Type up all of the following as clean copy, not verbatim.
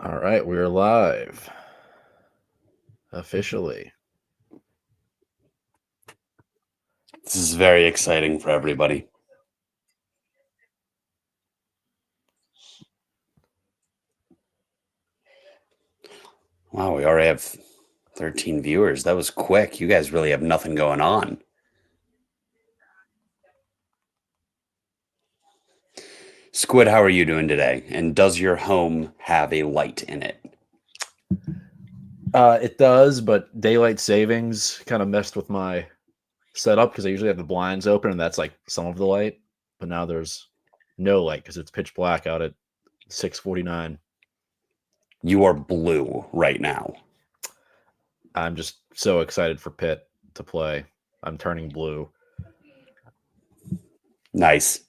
All right, we're live officially. This is very exciting for everybody. Wow, we already have 13 viewers. That was quick. You guys really have nothing going on. Squid, how are you doing today? And does your home have a light in it? It does, but daylight savings kind of messed with my setup because I usually have the blinds open and that's like some of the light, but now there's no light because it's pitch black out at 6:49. You are blue right now. I'm just so excited for Pitt to play. I'm turning blue. Nice.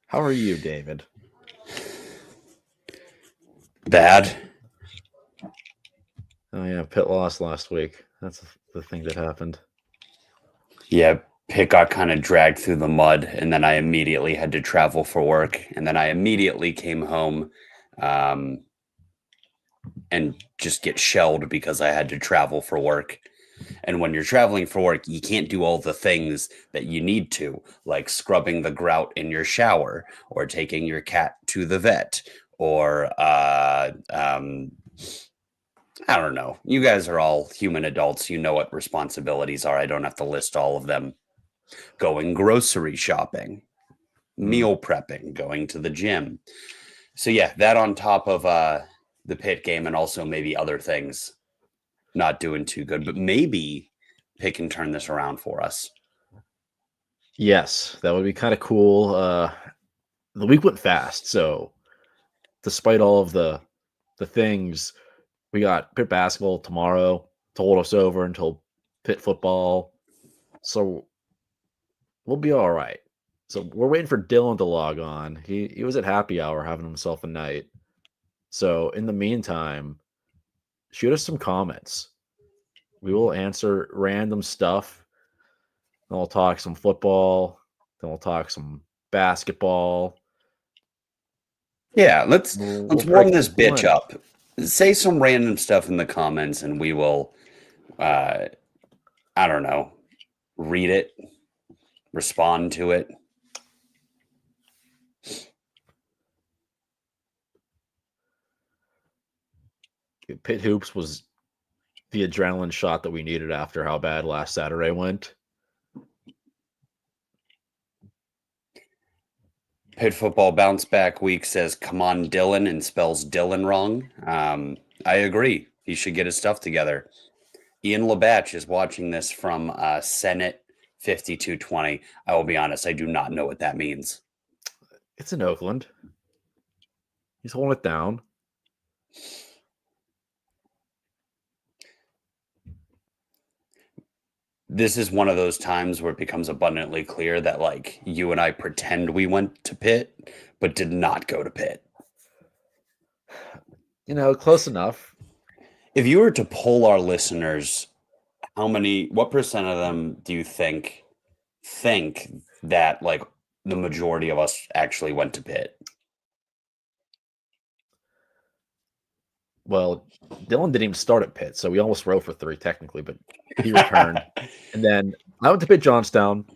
How are you, David? Bad. Oh yeah, Pitt lost last week. That's the thing that happened. Yeah, Pitt got kind of dragged through the mud, and then I immediately had to travel for work, and then I immediately came home and just get shelled because I had to travel for work. And when you're traveling for work, you can't do all the things that you need to, like scrubbing the grout in your shower or taking your cat to the vet or I don't know. You guys are all human adults. You know what responsibilities are. I don't have to list all of them. Going grocery shopping, meal prepping, going to the gym. So yeah, that on top of the Pitt game and also maybe other things not doing too good, but maybe Pitt can turn this around for us. Yes, that would be kind of cool. The week went fast, so despite all of the things, we got Pitt basketball tomorrow to hold us over until Pitt football. So we'll be all right. So we're waiting for Dylan to log on. He was at happy hour having himself a night. So in the meantime, shoot us some comments. We will answer random stuff. Then we'll talk some football. Then we'll talk some basketball. Yeah, let's We'll let's warm break this people bitch in. up. Say some random stuff in the comments and we will I don't know, read it, respond to it. Pitt hoops was the adrenaline shot that we needed after how bad last Saturday went. Pitt football bounce back week says come on Dylan and spells Dylan wrong. I agree. He should get his stuff together. Ian Labatch is watching this from Senate 5220. I will be honest, I do not know what that means. It's in Oakland. He's holding it down. This is one of those times where it becomes abundantly clear that like you and I pretend we went to Pitt, but did not go to Pitt. Close enough. If you were to poll our listeners, what percent of them do you think that like the majority of us actually went to Pitt? Well, Dylan didn't even start at Pitt, so we almost rode for 3 technically, but he returned. And then I went to Pitt Johnstown,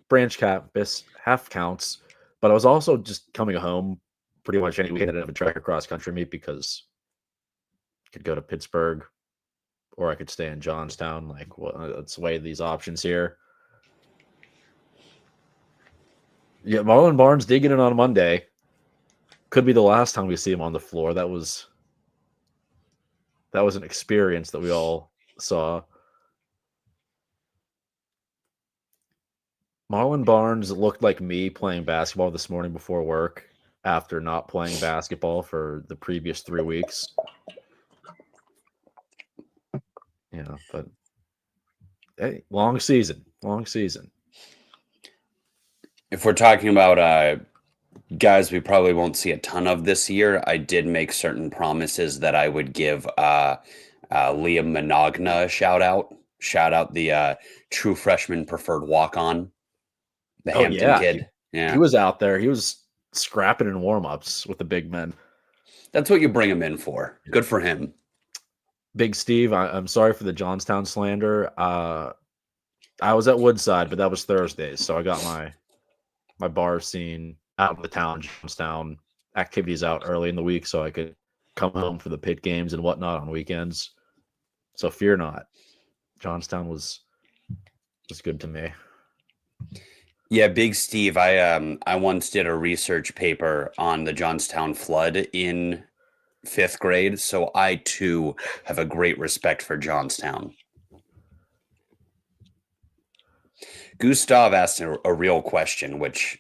branch campus, half counts, but I was also just coming home pretty much any weekend. I didn't have a track or cross country meet because I could go to Pittsburgh or I could stay in Johnstown. Like, well, let's weigh these options here. Yeah, Marlon Barnes did get in on Monday. Could be the last time we see him on the floor. That was an experience that we all saw. Marlon Barnes looked like me playing basketball this morning before work after not playing basketball for the previous 3 weeks. But hey, long season. If we're talking about guys we probably won't see a ton of this year, I did make certain promises that I would give Liam Monogna a shout out. Shout out the true freshman preferred walk on, the Oh Hampton yeah, kid. he Yeah. was out there. He was scrapping in warm-ups with the big men. That's what you bring him in for. Good for him. Big Steve, I'm sorry for the Johnstown slander. I was at Woodside, but that was Thursdays, so I got my bar scene out of the town, Johnstown activities out early in the week, so I could come home for the Pitt games and whatnot on weekends. So fear not, Johnstown was good to me. Yeah, Big Steve. I once did a research paper on the Johnstown flood in 5th grade, so I too have a great respect for Johnstown. Gustav asked a real question, which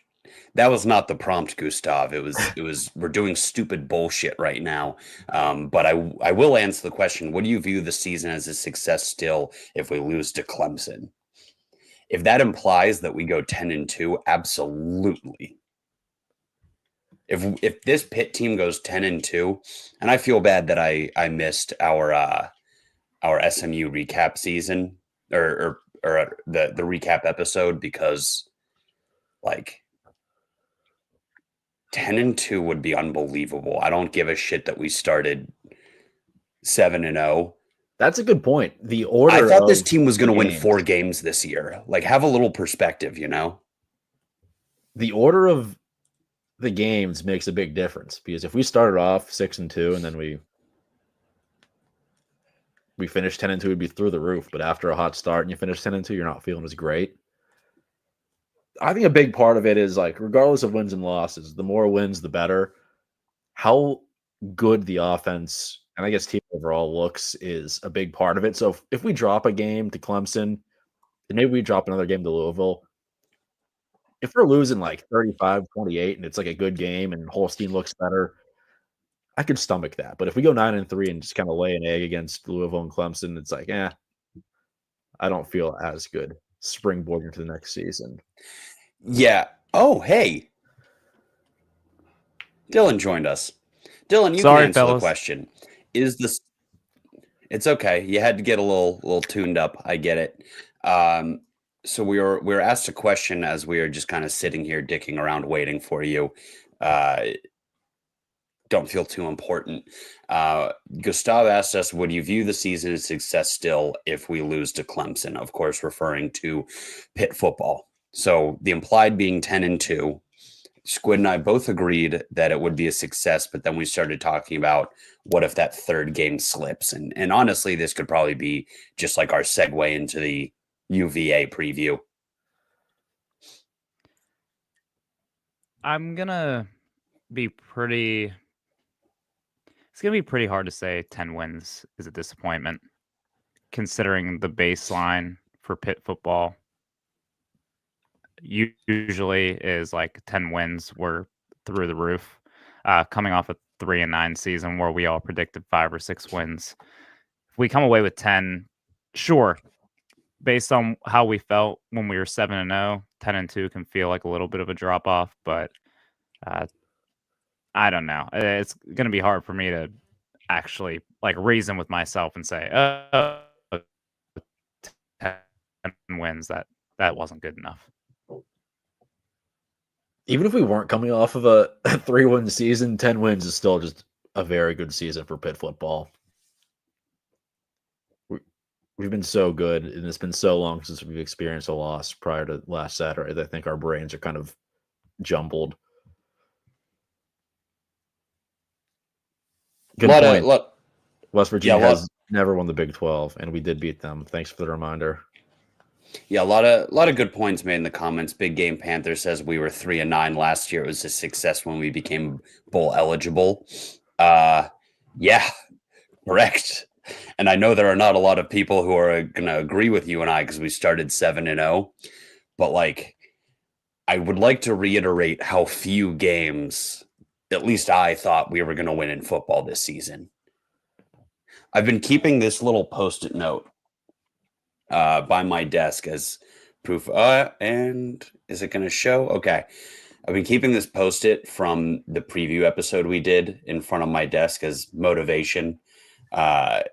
that was not the prompt, Gustav. It was we're doing stupid bullshit right now. But I will answer the question. Would you view the season as a success still if we lose to Clemson? If that implies that we go 10-2, absolutely. If this Pitt team goes 10-2, and I feel bad that I missed our SMU recap season or the recap episode because like 10-2 would be unbelievable. I don't give a shit that we started 7-0. That's a good point. The order I thought this of team was going to win games. 4 games this year. Like, have a little perspective, you know? The order of the games makes a big difference because if we started off 6-2 and then we finished 10-2, it'd be through the roof. But after a hot start and you finish 10-2, you're not feeling as great. I think a big part of it is like, regardless of wins and losses, the more wins, the better. How good the offense and I guess team overall looks is a big part of it. So if we drop a game to Clemson, and maybe we drop another game to Louisville, if we're losing like 35-28 and it's like a good game and Holstein looks better, I could stomach that. But if we go 9-3 and just kind of lay an egg against Louisville and Clemson, it's like, I don't feel as good springboarding into the next season. Yeah. Oh, hey. Dylan joined us. Dylan, you can answer the question. Is this? It's okay. You had to get a little tuned up. I get it. So we were asked a question as we were just kind of sitting here dicking around waiting for you. Don't feel too important. Gustav asked us, would you view the season as success still if we lose to Clemson? Of course, referring to Pitt football. So the implied being 10-2. Squid and I both agreed that it would be a success, but then we started talking about what if that third game slips? And honestly, this could probably be just like our segue into the UVA preview. I'm gonna be pretty. It's gonna be pretty hard to say 10 wins is a disappointment, considering the baseline for Pitt football usually is like 10 wins were through the roof. Coming off a 3-9 season where we all predicted 5 or 6 wins, if we come away with 10, sure. Based on how we felt when we were 7-0, 10-2 can feel like a little bit of a drop off, but I don't know. It's going to be hard for me to actually like reason with myself and say, "Oh, 10 wins. That wasn't good enough." Even if we weren't coming off of a 3-win season, 10 wins is still just a very good season for Pitt football. We've been so good, and it's been so long since we've experienced a loss prior to last Saturday that I think our brains are kind of jumbled. Good point. West Virginia has never won the Big 12, and we did beat them. Thanks for the reminder. Yeah, a lot of good points made in the comments. Big Game Panther says we were 3-9 last year. It was a success when we became bowl eligible. Yeah, correct. And I know there are not a lot of people who are going to agree with you and I because we started 7-0. But like, I would like to reiterate how few games, at least I thought we were going to win in football this season. I've been keeping this little Post-it note by my desk as proof. And is it going to show? Okay. I've been keeping this Post-it from the preview episode we did in front of my desk as motivation. My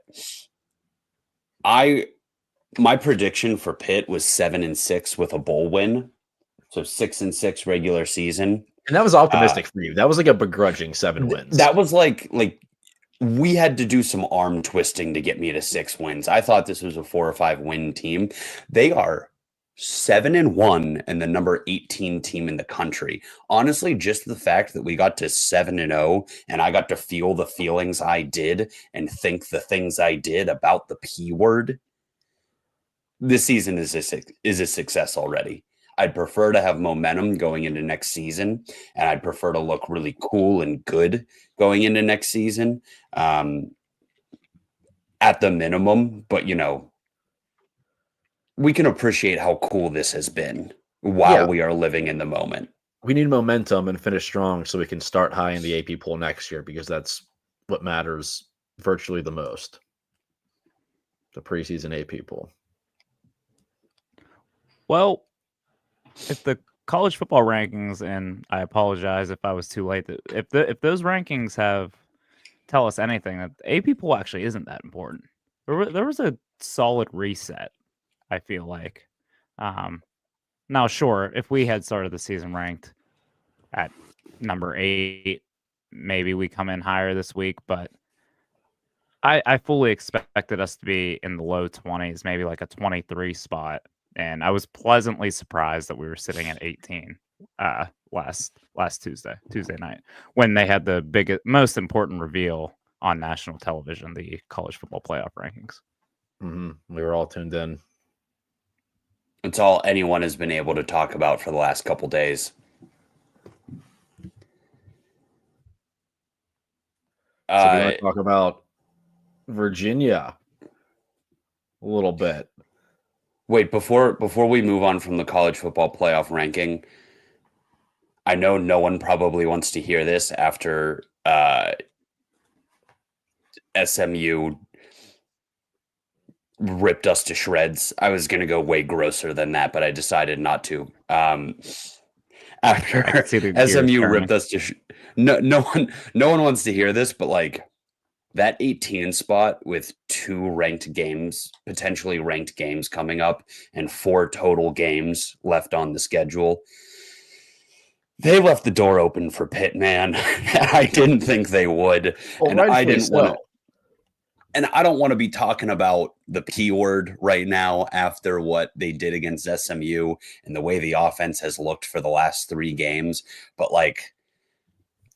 prediction for Pitt was 7-6 with a bowl win. So 6-6 regular season. And that was optimistic for you. That was like a begrudging 7 wins. That was like we had to do some arm twisting to get me to 6 wins. I thought this was a 4 or 5 win team. They are 7-1 and the number 18 team in the country. Honestly, just the fact that we got to 7-0 and I got to feel the feelings I did and think the things I did about the P word, this season is a success already. I'd prefer to have momentum going into next season, and I'd prefer to look really cool and good going into next season, at the minimum. But we can appreciate how cool this has been while we are living in the moment. We need momentum and finish strong so we can start high in the AP poll next year, because that's what matters virtually the most. The preseason AP poll. Well, if the college football rankings, and I apologize if I was too late, if those rankings tell us anything, that the AP poll actually isn't that important. There was a solid reset, I feel like. Now, sure, if we had started the season ranked at number 8, maybe we come in higher this week, but I fully expected us to be in the low 20s, maybe like a 23 spot. And I was pleasantly surprised that we were sitting at 18 last Tuesday night, when they had the biggest, most important reveal on national television, the college football playoff rankings. We were all tuned in. It's all anyone has been able to talk about for the last couple days. So we want to talk about Virginia a little bit. Wait, before we move on from the college football playoff ranking, I know no one probably wants to hear this after SMU ripped us to shreds. I was going to go way grosser than that, but I decided not to. After SMU ripped us to no one wants to hear this, but like that 18 spot with 2 ranked games, potentially ranked games coming up, and 4 total games left on the schedule. They left the door open for Pitt, man. I didn't think they would. Well, and I didn't want to. And I don't want to be talking about the P word right now after what they did against SMU and the way the offense has looked for the last 3 games. But like,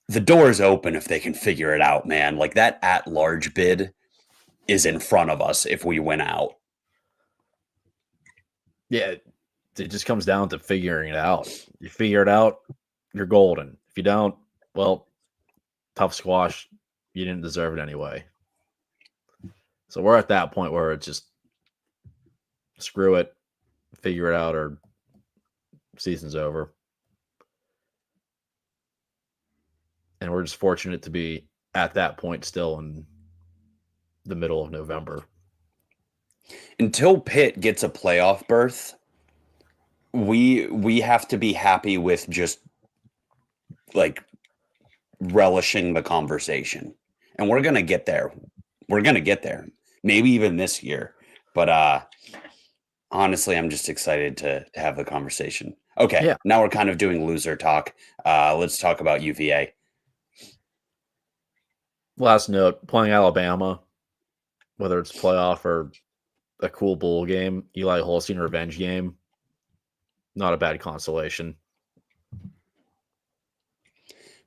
the door is open if they can figure it out, man. Like, that at-large bid is in front of us if we win out. Yeah, it just comes down to figuring it out. You figure it out, you're golden. If you don't, well, tough squash. You didn't deserve it anyway. So we're at that point where it's just screw it, figure it out, or season's over. And we're just fortunate to be at that point still in the middle of November. Until Pitt gets a playoff berth, we have to be happy with just like relishing the conversation. And we're going to get there. We're going to get there. Maybe even this year. But honestly, I'm just excited to have the conversation. Okay, yeah. Now we're kind of doing loser talk. Let's talk about UVA. Last note, playing Alabama, whether it's playoff or a cool bowl game, Eli Holstein revenge game, not a bad consolation.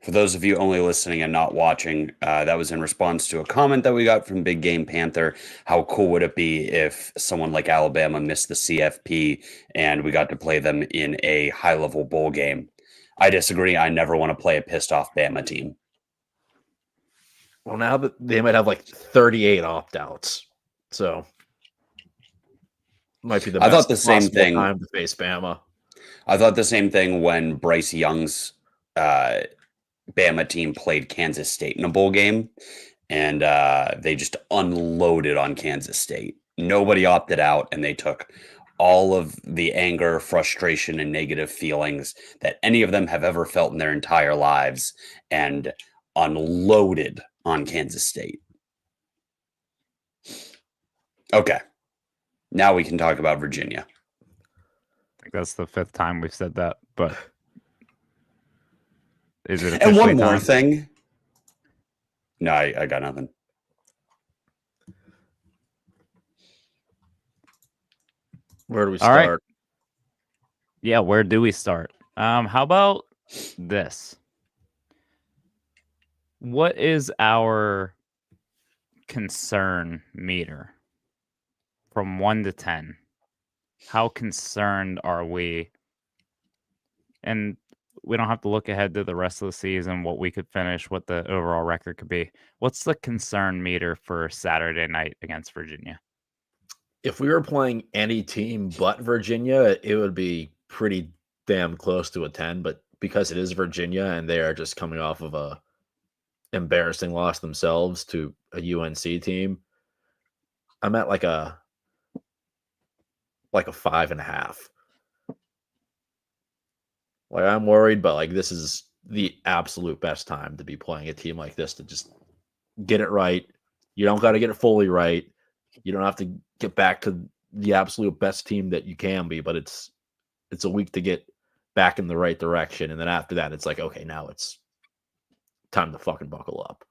For those of you only listening and not watching, that was in response to a comment that we got from Big Game Panther. How cool would it be if someone like Alabama missed the CFP and we got to play them in a high-level bowl game? I disagree. I never want to play a pissed-off Bama team. Well, now that they might have like 38 opt-outs, so might be the best. I thought the same thing. Time to face Bama. I thought the same thing when Bryce Young's Bama team played Kansas State in a bowl game, and they just unloaded on Kansas State. Nobody opted out, and they took all of the anger, frustration, and negative feelings that any of them have ever felt in their entire lives and unloaded on Kansas State. Okay. Now we can talk about Virginia. I think that's the 5th time we've said that, but Is it And officially one more time? thing. No, I got nothing. Where do we All right. start? Yeah, where do we start? How about this? What is our concern meter from 1 to 10? How concerned are we? And we don't have to look ahead to the rest of the season, what we could finish, what the overall record could be. What's the concern meter for Saturday night against Virginia? If we were playing any team but Virginia, it would be pretty damn close to a 10. But because it is Virginia and they are just coming off of a embarrassing loss themselves to a UNC team, I'm at like a 5.5. Like I'm worried, but like this is the absolute best time to be playing a team like this to just get it right. You don't got to get it fully right. You don't have to get back to the absolute best team that you can be, but it's a week to get back in the right direction, and then after that, it's like okay, now it's time to fucking buckle up.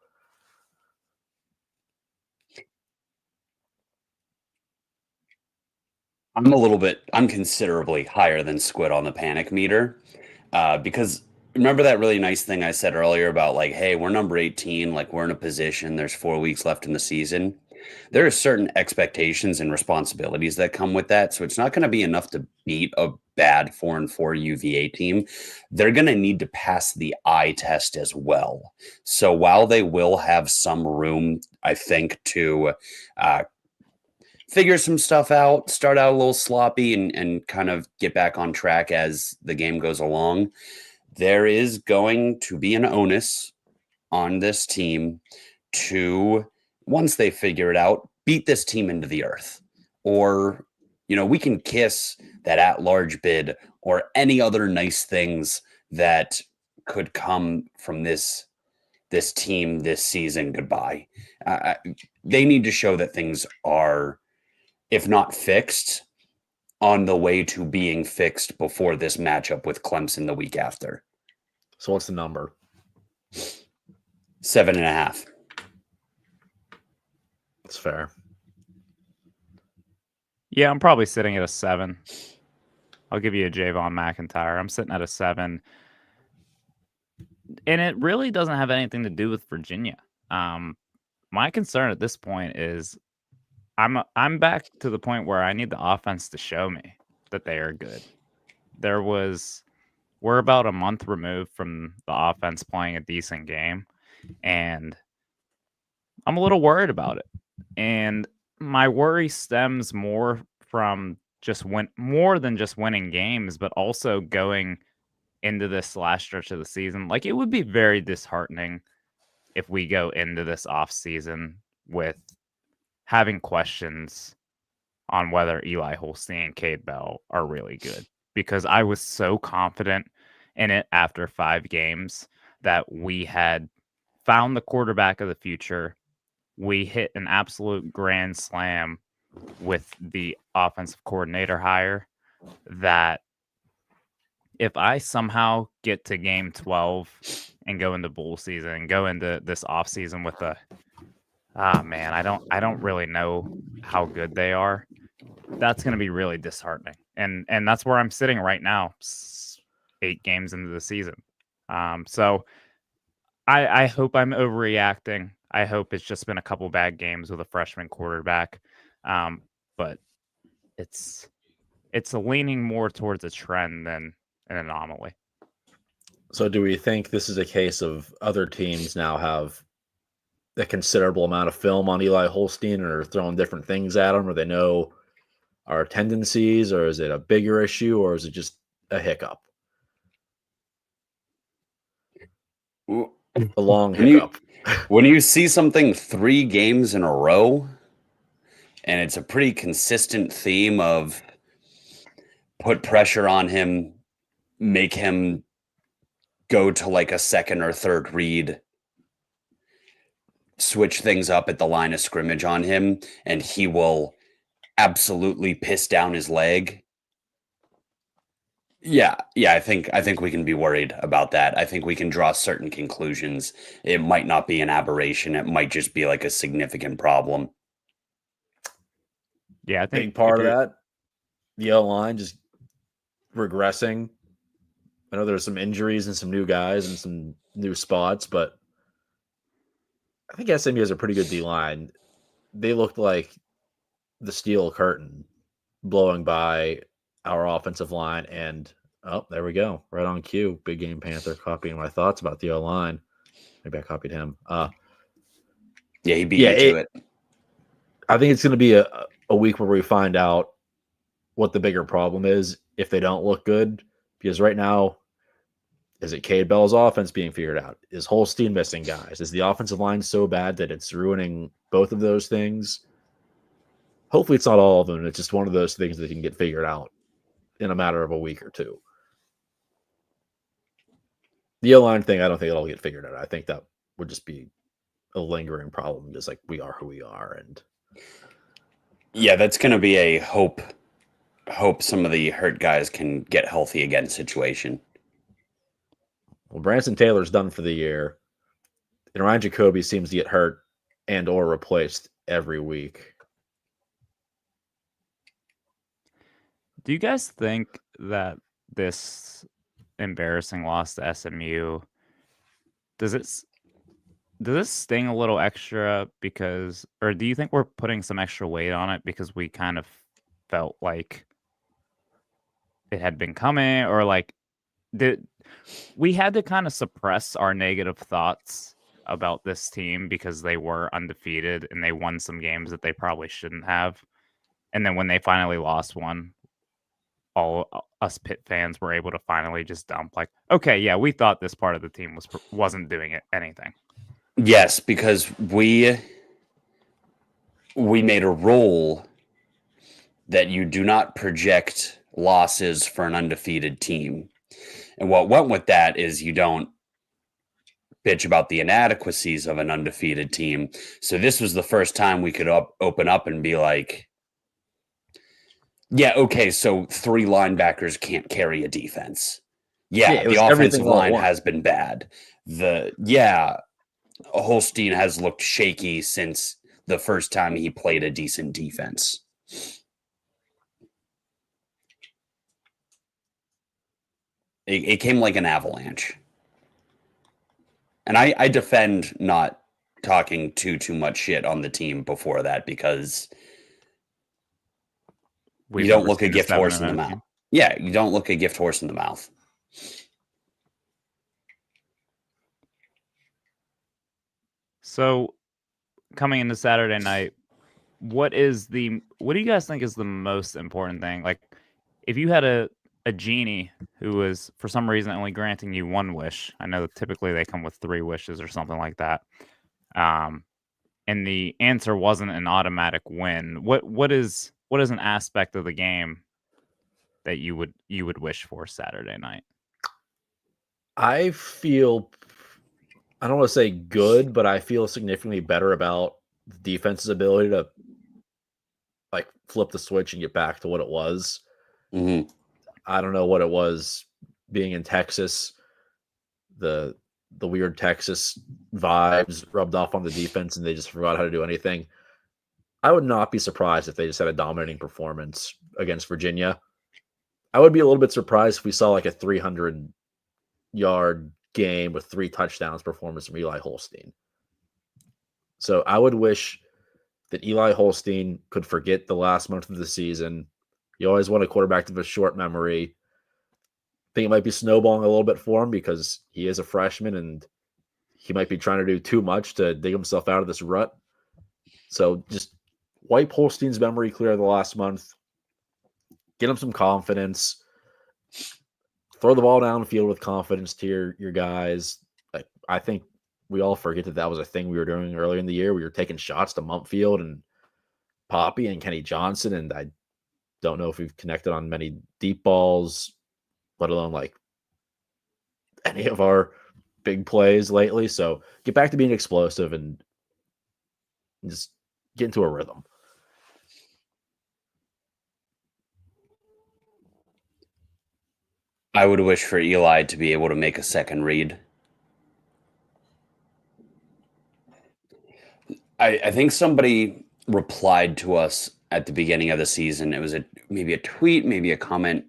I'm considerably higher than Squid on the panic meter because remember that really nice thing I said earlier about like, hey, we're number 18, like we're in a position, there's 4 weeks left in the season. There are certain expectations and responsibilities that come with that. So it's not going to be enough to beat a bad 4-4 UVA team. They're going to need to pass the eye test as well. So while they will have some room, I think, to figure some stuff out, start out a little sloppy and kind of get back on track as the game goes along, there is going to be an onus on this team to, once they figure it out, beat this team into the earth. Or, we can kiss that at-large bid or any other nice things that could come from this team this season goodbye. They need to show that things are, if not fixed, on the way to being fixed before this matchup with Clemson the week after. So what's the number? 7.5. That's fair. Yeah, I'm probably sitting at a 7. I'll give you a Javon McIntyre. I'm sitting at a 7. And it really doesn't have anything to do with Virginia. My concern at this point is I'm back to the point where I need the offense to show me that they are good. We're about a month removed from the offense playing a decent game, and I'm a little worried about it. And my worry stems more from more than just winning games, but also going into this last stretch of the season. Like, it would be very disheartening if we go into this off season with having questions on whether Eli Holstein and Cade Bell are really good, because I was so confident in it after 5 games that we had found the quarterback of the future. We hit an absolute grand slam with the offensive coordinator hire, that if I somehow get to game 12 and go into bowl season and go into this off season with man, I don't really know how good they are, that's going to be really disheartening. And that's where I'm sitting right now, 8 games into the season. So I hope I'm overreacting. I hope it's just been a couple bad games with a freshman quarterback. But it's leaning more towards a trend than an anomaly. So do we think this is a case of other teams now have a considerable amount of film on Eli Holstein or throwing different things at him, or they know our tendencies, or is it a bigger issue, or is it just a hiccup? A long hiccup. When you see something 3 games in a row, and it's a pretty consistent theme of put pressure on him, make him go to like a second or third read, switch things up at the line of scrimmage on him, and he will absolutely piss down his leg. Yeah, I think we can be worried about that. I think we can draw certain conclusions. It might not be an aberration. It might just be like a significant problem. Yeah, I think Big if part of you're that, the O line just regressing. I know there's some injuries and some new guys and some new spots, but I think SMU has a pretty good D line. They looked like the steel curtain blowing by our offensive line, and oh, there we go, right on cue. Big Game Panther copying my thoughts about the O line. Maybe I copied him. Yeah, he beat Yeah, you to it. I think it's going to be a week where we find out what the bigger problem is if they don't look good. Because right now, is it Cade Bell's offense being figured out? Is Holstein missing guys? Is the offensive line so bad that it's ruining both of those things? Hopefully, it's not all of them. It's just one of those things that can get figured out in a matter of a week or two. The O line thing, I don't think it'll get figured out. I think that would just be a lingering problem, just like we are who we are. And Yeah, that's going to be a hope some of the hurt guys can get healthy again situation. well, Branson Taylor's done for the year, and Ryan Jacoby seems to get hurt and or replaced every week. Do you guys think that this embarrassing loss to SMU does it does this sting a little extra because, or do you think we're putting some extra weight on it because we kind of felt like it had been coming, or like did we had to kind of suppress our negative thoughts about this team because they were undefeated and they won some games that they probably shouldn't have, and then when they finally lost one, all us Pitt fans were able to finally just dump like, okay, yeah, we thought this part of the team wasn't doing it anything. Yes, because we made a rule that you do not project losses for an undefeated team. And what went with that is you don't bitch about the inadequacies of an undefeated team. So this was the first time we could open up and be like, yeah, okay, so 3 linebackers can't carry a defense. Yeah, Yeah, it the was everything offensive all at line once. has been bad. Holstein has looked shaky since the first time he played a decent defense. It came like an avalanche. And I defend not talking too much shit on the team before that because We've you don't never look a seen a gift 7 horse and in the 0 mouth. team. Yeah, you don't look a gift horse in the mouth. So coming into Saturday night, what do you guys think is the most important thing? Like, if you had a genie who was for some reason only granting you one wish, I know that typically they come with 3 wishes or something like that. And the answer wasn't an automatic win. What is an aspect of the game that you would wish for Saturday night? I feel, I don't want to say good, but I feel significantly better about the defense's ability to like flip the switch and get back to what it was. Mm-hmm. I don't know what it was being in Texas. The weird Texas vibes rubbed off on the defense and they just forgot how to do anything. I would not be surprised if they just had a dominating performance against Virginia. I would be a little bit surprised if we saw like a 300-yard game with 3 touchdowns performance from Eli Holstein. So I would wish that Eli Holstein could forget the last month of the season. You always want a quarterback to have a short memory. I think it might be snowballing a little bit for him because he is a freshman and he might be trying to do too much to dig himself out of this rut. So just wipe Holstein's memory clear of the last month. Get him some confidence. Throw the ball down the field with confidence to your guys. Like, I think we all forget that was a thing we were doing earlier in the year. We were taking shots to Mumpfield and Poppy and Kenny Johnson, and I don't know if we've connected on many deep balls, let alone like any of our big plays lately. So get back to being explosive and just get into a rhythm. I would wish for Eli to be able to make a second read. I think somebody replied to us at the beginning of the season. It was maybe a tweet, maybe a comment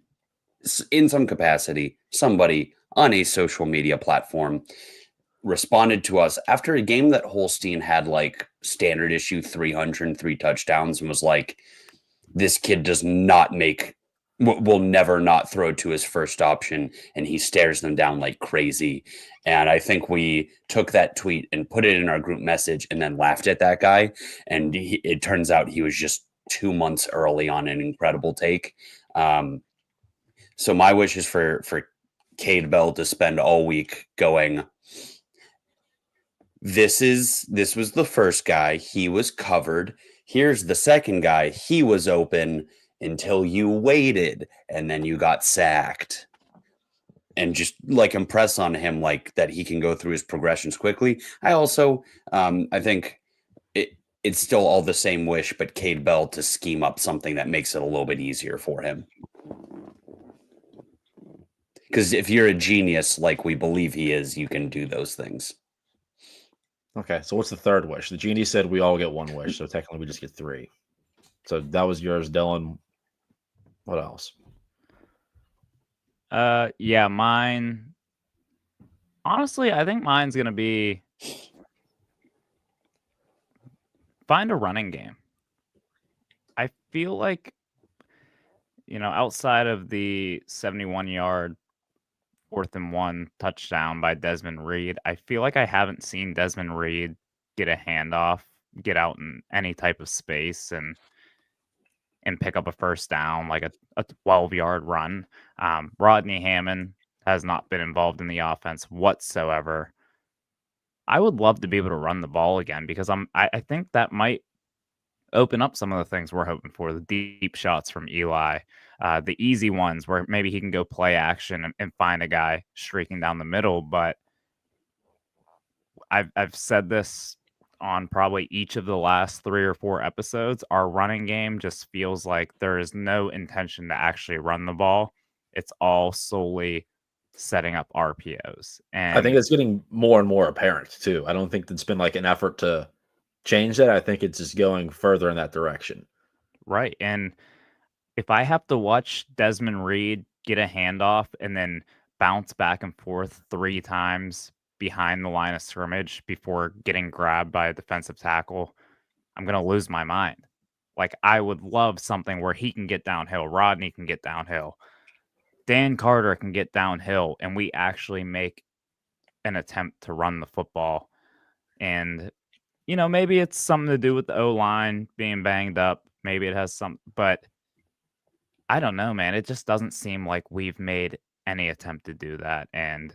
in some capacity. Somebody on a social media platform responded to us after a game that Holstein had like standard issue 303 touchdowns and was like, this kid does not will never not throw to his first option, and he stares them down like crazy. And I think we took that tweet and put it in our group message and then laughed at that guy. And it turns out he was just 2 months early on an incredible take. So my wish is for Cade Bell to spend all week going, this was the first guy, he was covered. Here's the second guy, he was open until you waited and then you got sacked. And just like impress on him like that he can go through his progressions quickly. I also I think it's still all the same wish, but Cade Bell to scheme up something that makes it a little bit easier for him. Because if you're a genius like we believe he is, you can do those things. Okay, so what's the third wish? The genie said we all get one wish, so technically we just get three. So that was yours, Dylan. What else? Yeah, mine. Honestly, I think mine's gonna be find a running game. I feel like, outside of the 71-yard 4th-and-1 touchdown by Desmond Reed, I feel like I haven't seen Desmond Reed get a handoff, get out in any type of space and pick up a first down, like a 12-yard run. Rodney Hammond has not been involved in the offense whatsoever. I would love to be able to run the ball again because I think that might open up some of the things we're hoping for, the deep shots from Eli, the easy ones where maybe he can go play action and find a guy streaking down the middle. But I've said this on probably each of the last 3 or 4 episodes. Our running game just feels like there is no intention to actually run the ball. It's all solely setting up RPOs. I think And it's getting more and more apparent too. I don't think it's been like an effort to change that. I think it's just going further in that direction. right. And if I have to watch Desmond Reed get a handoff and then bounce back and forth 3 times behind the line of scrimmage before getting grabbed by a defensive tackle, I'm going to lose my mind. Like, I would love something where he can get downhill, Rodney can get downhill, Dan Carter can get downhill, and we actually make an attempt to run the football. And, maybe it's something to do with the O-line being banged up. Maybe it has some, but I don't know, man. It just doesn't seem like we've made any attempt to do that, and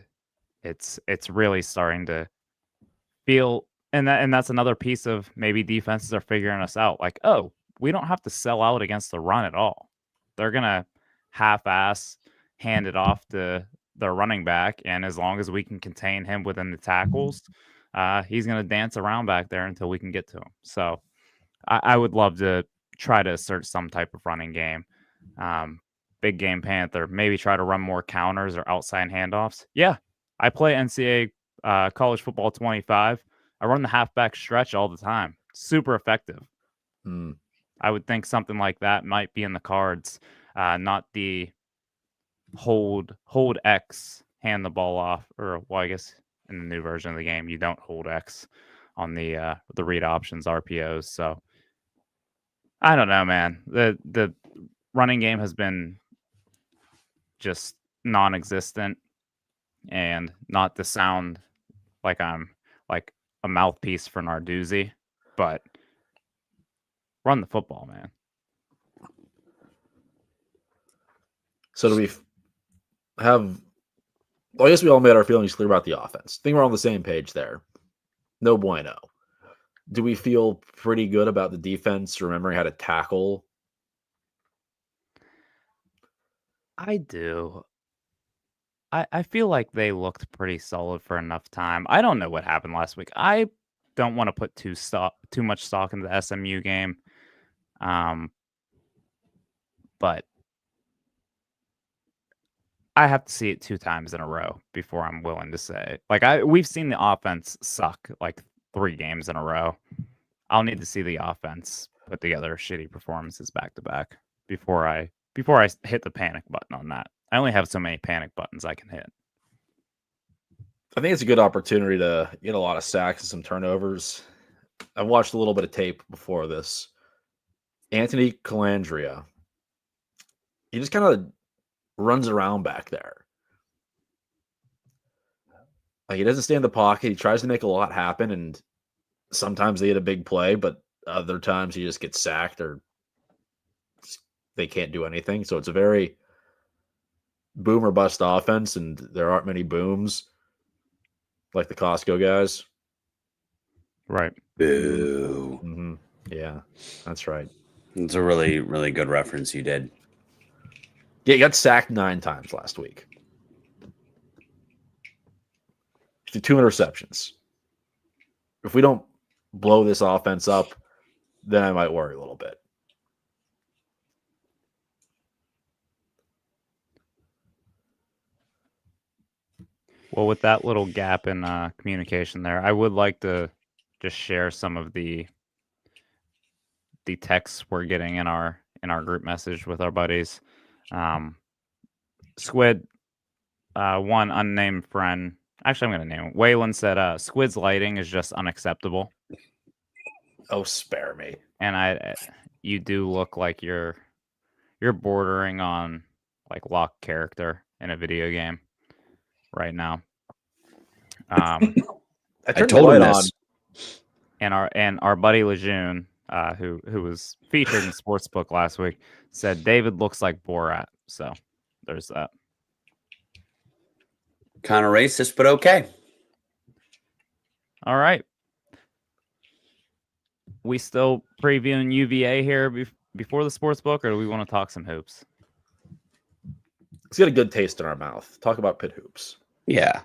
it's really starting to feel. And that's another piece of maybe defenses are figuring us out. Like, oh, we don't have to sell out against the run at all. They're gonna half-ass hand it off to their running back, and as long as we can contain him within the tackles, he's gonna dance around back there until we can get to him. So I would love to try to assert some type of running game. Big game Panther, maybe try to run more counters or outside handoffs. Yeah, I play NCAA college football 25. I run the halfback stretch all the time. Super effective. Hmm. I would think something like that might be in the cards, not the hold X, hand the ball off, or well, I guess in the new version of the game, you don't hold X on the read options RPOs. So I don't know, man. The running game has been just non-existent, and not to sound like I'm like a mouthpiece for Narduzzi, but run the football, man. So do we have? Well, I guess we all made our feelings clear about the offense. I think we're on the same page there. No bueno. Do we feel pretty good about the defense remembering how to tackle? I do. I feel like they looked pretty solid for enough time. I don't know what happened last week. I don't want to put too much stock in the SMU game. But I have to see it 2 times in a row before I'm willing to say. Like we've seen the offense suck like 3 games in a row. I'll need to see the offense put together shitty performances back to back before I hit the panic button on that. I only have so many panic buttons I can hit. I think it's a good opportunity to get a lot of sacks and some turnovers. I've watched a little bit of tape before this. Anthony Calandria, he just kind of runs around back there. Like he doesn't stay in the pocket. He tries to make a lot happen, and sometimes they get a big play, but other times he just gets sacked or they can't do anything. So it's a very boom or bust offense, and there aren't many booms like the Costco guys. Right. Boo. Mm-hmm. Yeah, that's right. It's a really, really good reference you did. Yeah, he got sacked 9 times last week. 2 interceptions. If we don't blow this offense up, then I might worry a little bit. Well, with that little gap in communication there, I would like to just share some of the texts we're getting in our group message with our buddies. Squid, one unnamed friend. Actually, I'm going to name him. Waylon said, "Squid's lighting is just unacceptable." Oh, spare me. And you do look like you're bordering on like locked character in a video game right now. I I turned the told him light on. this. And our buddy Lejeune, who was featured in Sportsbook last week, said David looks like Borat. So there's that. Kind of racist, but okay. All right. We still previewing UVA here before the Sportsbook, or do we want to talk some hoops? Let's get a good taste in our mouth. Talk about Pitt hoops. Yeah.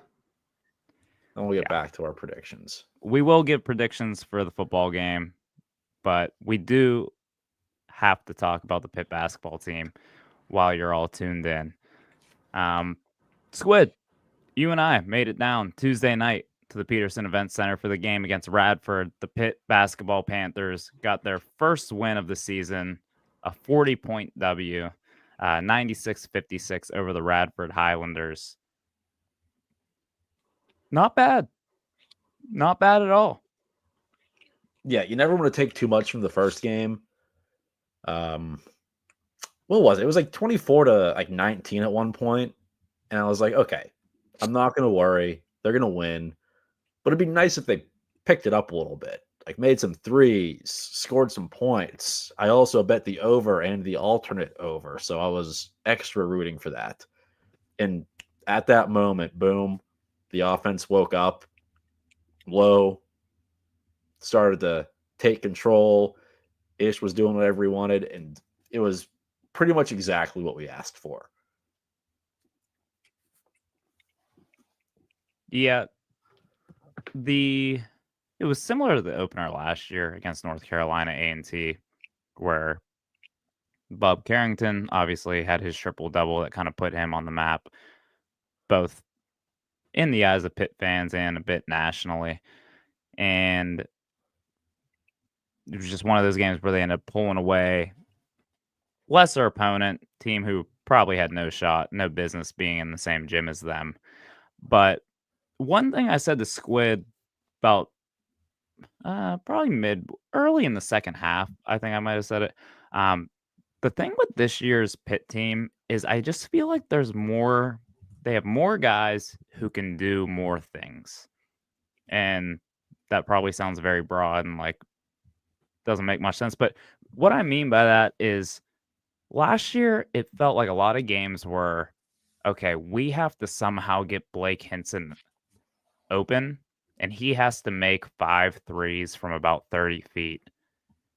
Then we'll get back to our predictions. We will give predictions for the football game, but we do have to talk about the Pitt basketball team while you're all tuned in. Squid, you and I made it down Tuesday night to the Peterson Event Center for the game against Radford. The Pitt basketball Panthers got their first win of the season, a 40-point W, 96-56 over the Radford Highlanders. Not bad. Not bad at all. Yeah, you never want to take too much from the first game. What was it? It was like 24 to like 19 at one point. And I was like, okay, I'm not going to worry. They're going to win. But it'd be nice if they picked it up a little bit, like made some threes, scored some points. I also bet the over and the alternate over. So I was extra rooting for that. And at that moment, boom, the offense woke up low, started to take control. Ish was doing whatever he wanted. And it was pretty much exactly what we asked for. Yeah. It was similar to the opener last year against North Carolina A&T, where Bub Carrington obviously had his triple-double that kind of put him on the map, both in the eyes of Pitt fans and a bit nationally. And it was just one of those games where they ended up pulling away. Lesser opponent, team who probably had no shot, no business being in the same gym as them. But one thing I said to Squid about probably early in the second half, I think I might have said it. The thing with this year's Pitt team is I just feel like they have more guys who can do more things. And that probably sounds very broad and like doesn't make much sense. But what I mean by that is last year, it felt like a lot of games were, okay, we have to somehow get Blake Hinson open, and he has to make 5 threes from about 30 feet.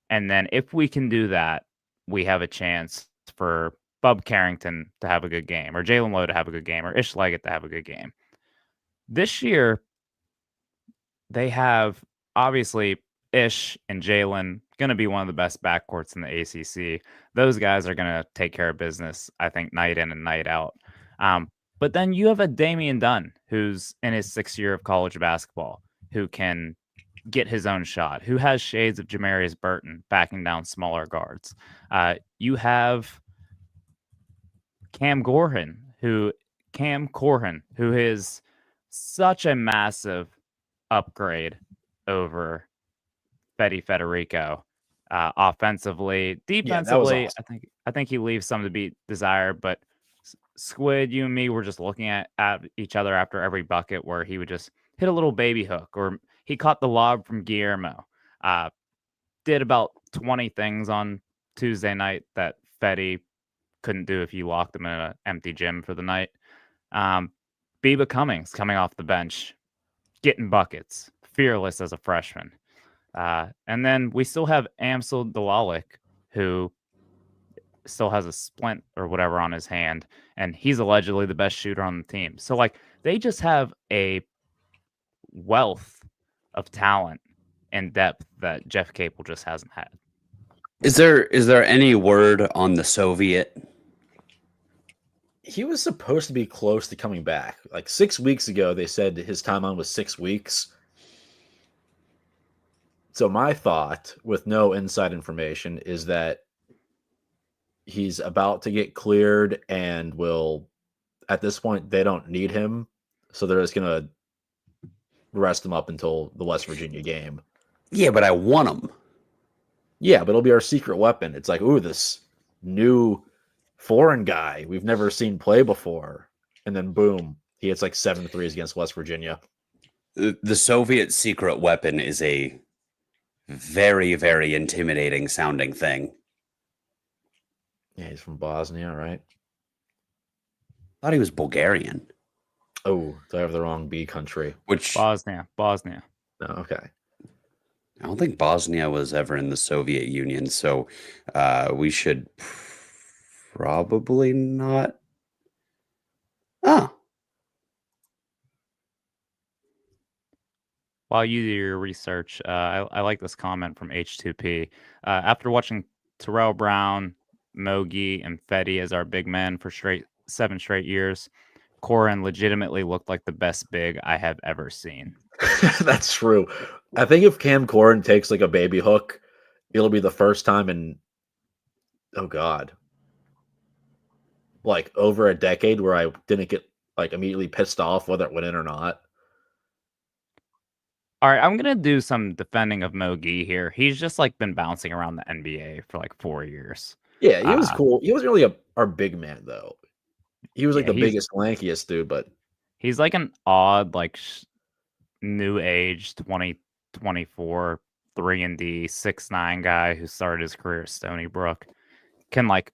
And then if we can do that, we have a chance for Bub Carrington to have a good game, or Jalen Lowe to have a good game, or Ish Leggett to have a good game. This year, they have, obviously, Ish and Jalen going to be one of the best backcourts in the ACC. Those guys are going to take care of business, I think, night in and night out. But then you have a Damian Dunn who's in his 6th year of college basketball, who can get his own shot, who has shades of Jamarius Burton backing down smaller guards. You have Cam Corhin, who is such a massive upgrade over Federico. Offensively, Yeah, that was defensively, awesome. I think he leaves some to be desired. But Squid, you and me were just looking at each other after every bucket where he would just hit a little baby hook, or he caught the lob from Guillermo. Did about 20 things on Tuesday night that Fetty couldn't do if you locked him in an empty gym for the night. Biba Cummings coming off the bench, getting buckets, fearless as a freshman. And then we still have Amsel Dalalik, who still has a splint or whatever on his hand, and he's allegedly the best shooter on the team. So, like, they just have a wealth of talent and depth that Jeff Capel just hasn't had. Is there any word on the Soviet? He was supposed to be close to coming back. Like 6 weeks ago, they said his timeline was 6 weeks. So my thought, with no inside information, is that he's about to get cleared and will, at this point, they don't need him. So they're just going to rest him up until the West Virginia game. Yeah, but I want him. Yeah, but it'll be our secret weapon. It's like, ooh, this new foreign guy we've never seen play before. And then boom, he hits like 7 threes against West Virginia. The Soviet secret weapon is a very, very intimidating sounding thing. Yeah, he's from Bosnia, right? I thought he was Bulgarian. Oh, do I have the wrong B country? Which Bosnia. No, okay. I don't think Bosnia was ever in the Soviet Union, so we should probably not. Oh, While you do your research, I like this comment from H2P. After watching Terrell Brown, Mogi, and Fetty as our big men for 7 straight years, Corin legitimately looked like the best big I have ever seen. That's true. I think if Cam Corrin takes like a baby hook, it'll be the first time in, oh God, like over a decade where I didn't get like immediately pissed off whether it went in or not. All right, I'm gonna do some defending of Mogi here. He's just like been bouncing around the NBA for like 4 years. Yeah, he was Uh, cool. He wasn't really our big man though. He was like yeah, the biggest, lankiest dude, but he's like an odd, like new age 2024 3-and-D 6'9" guy who started his career at Stony Brook. Can like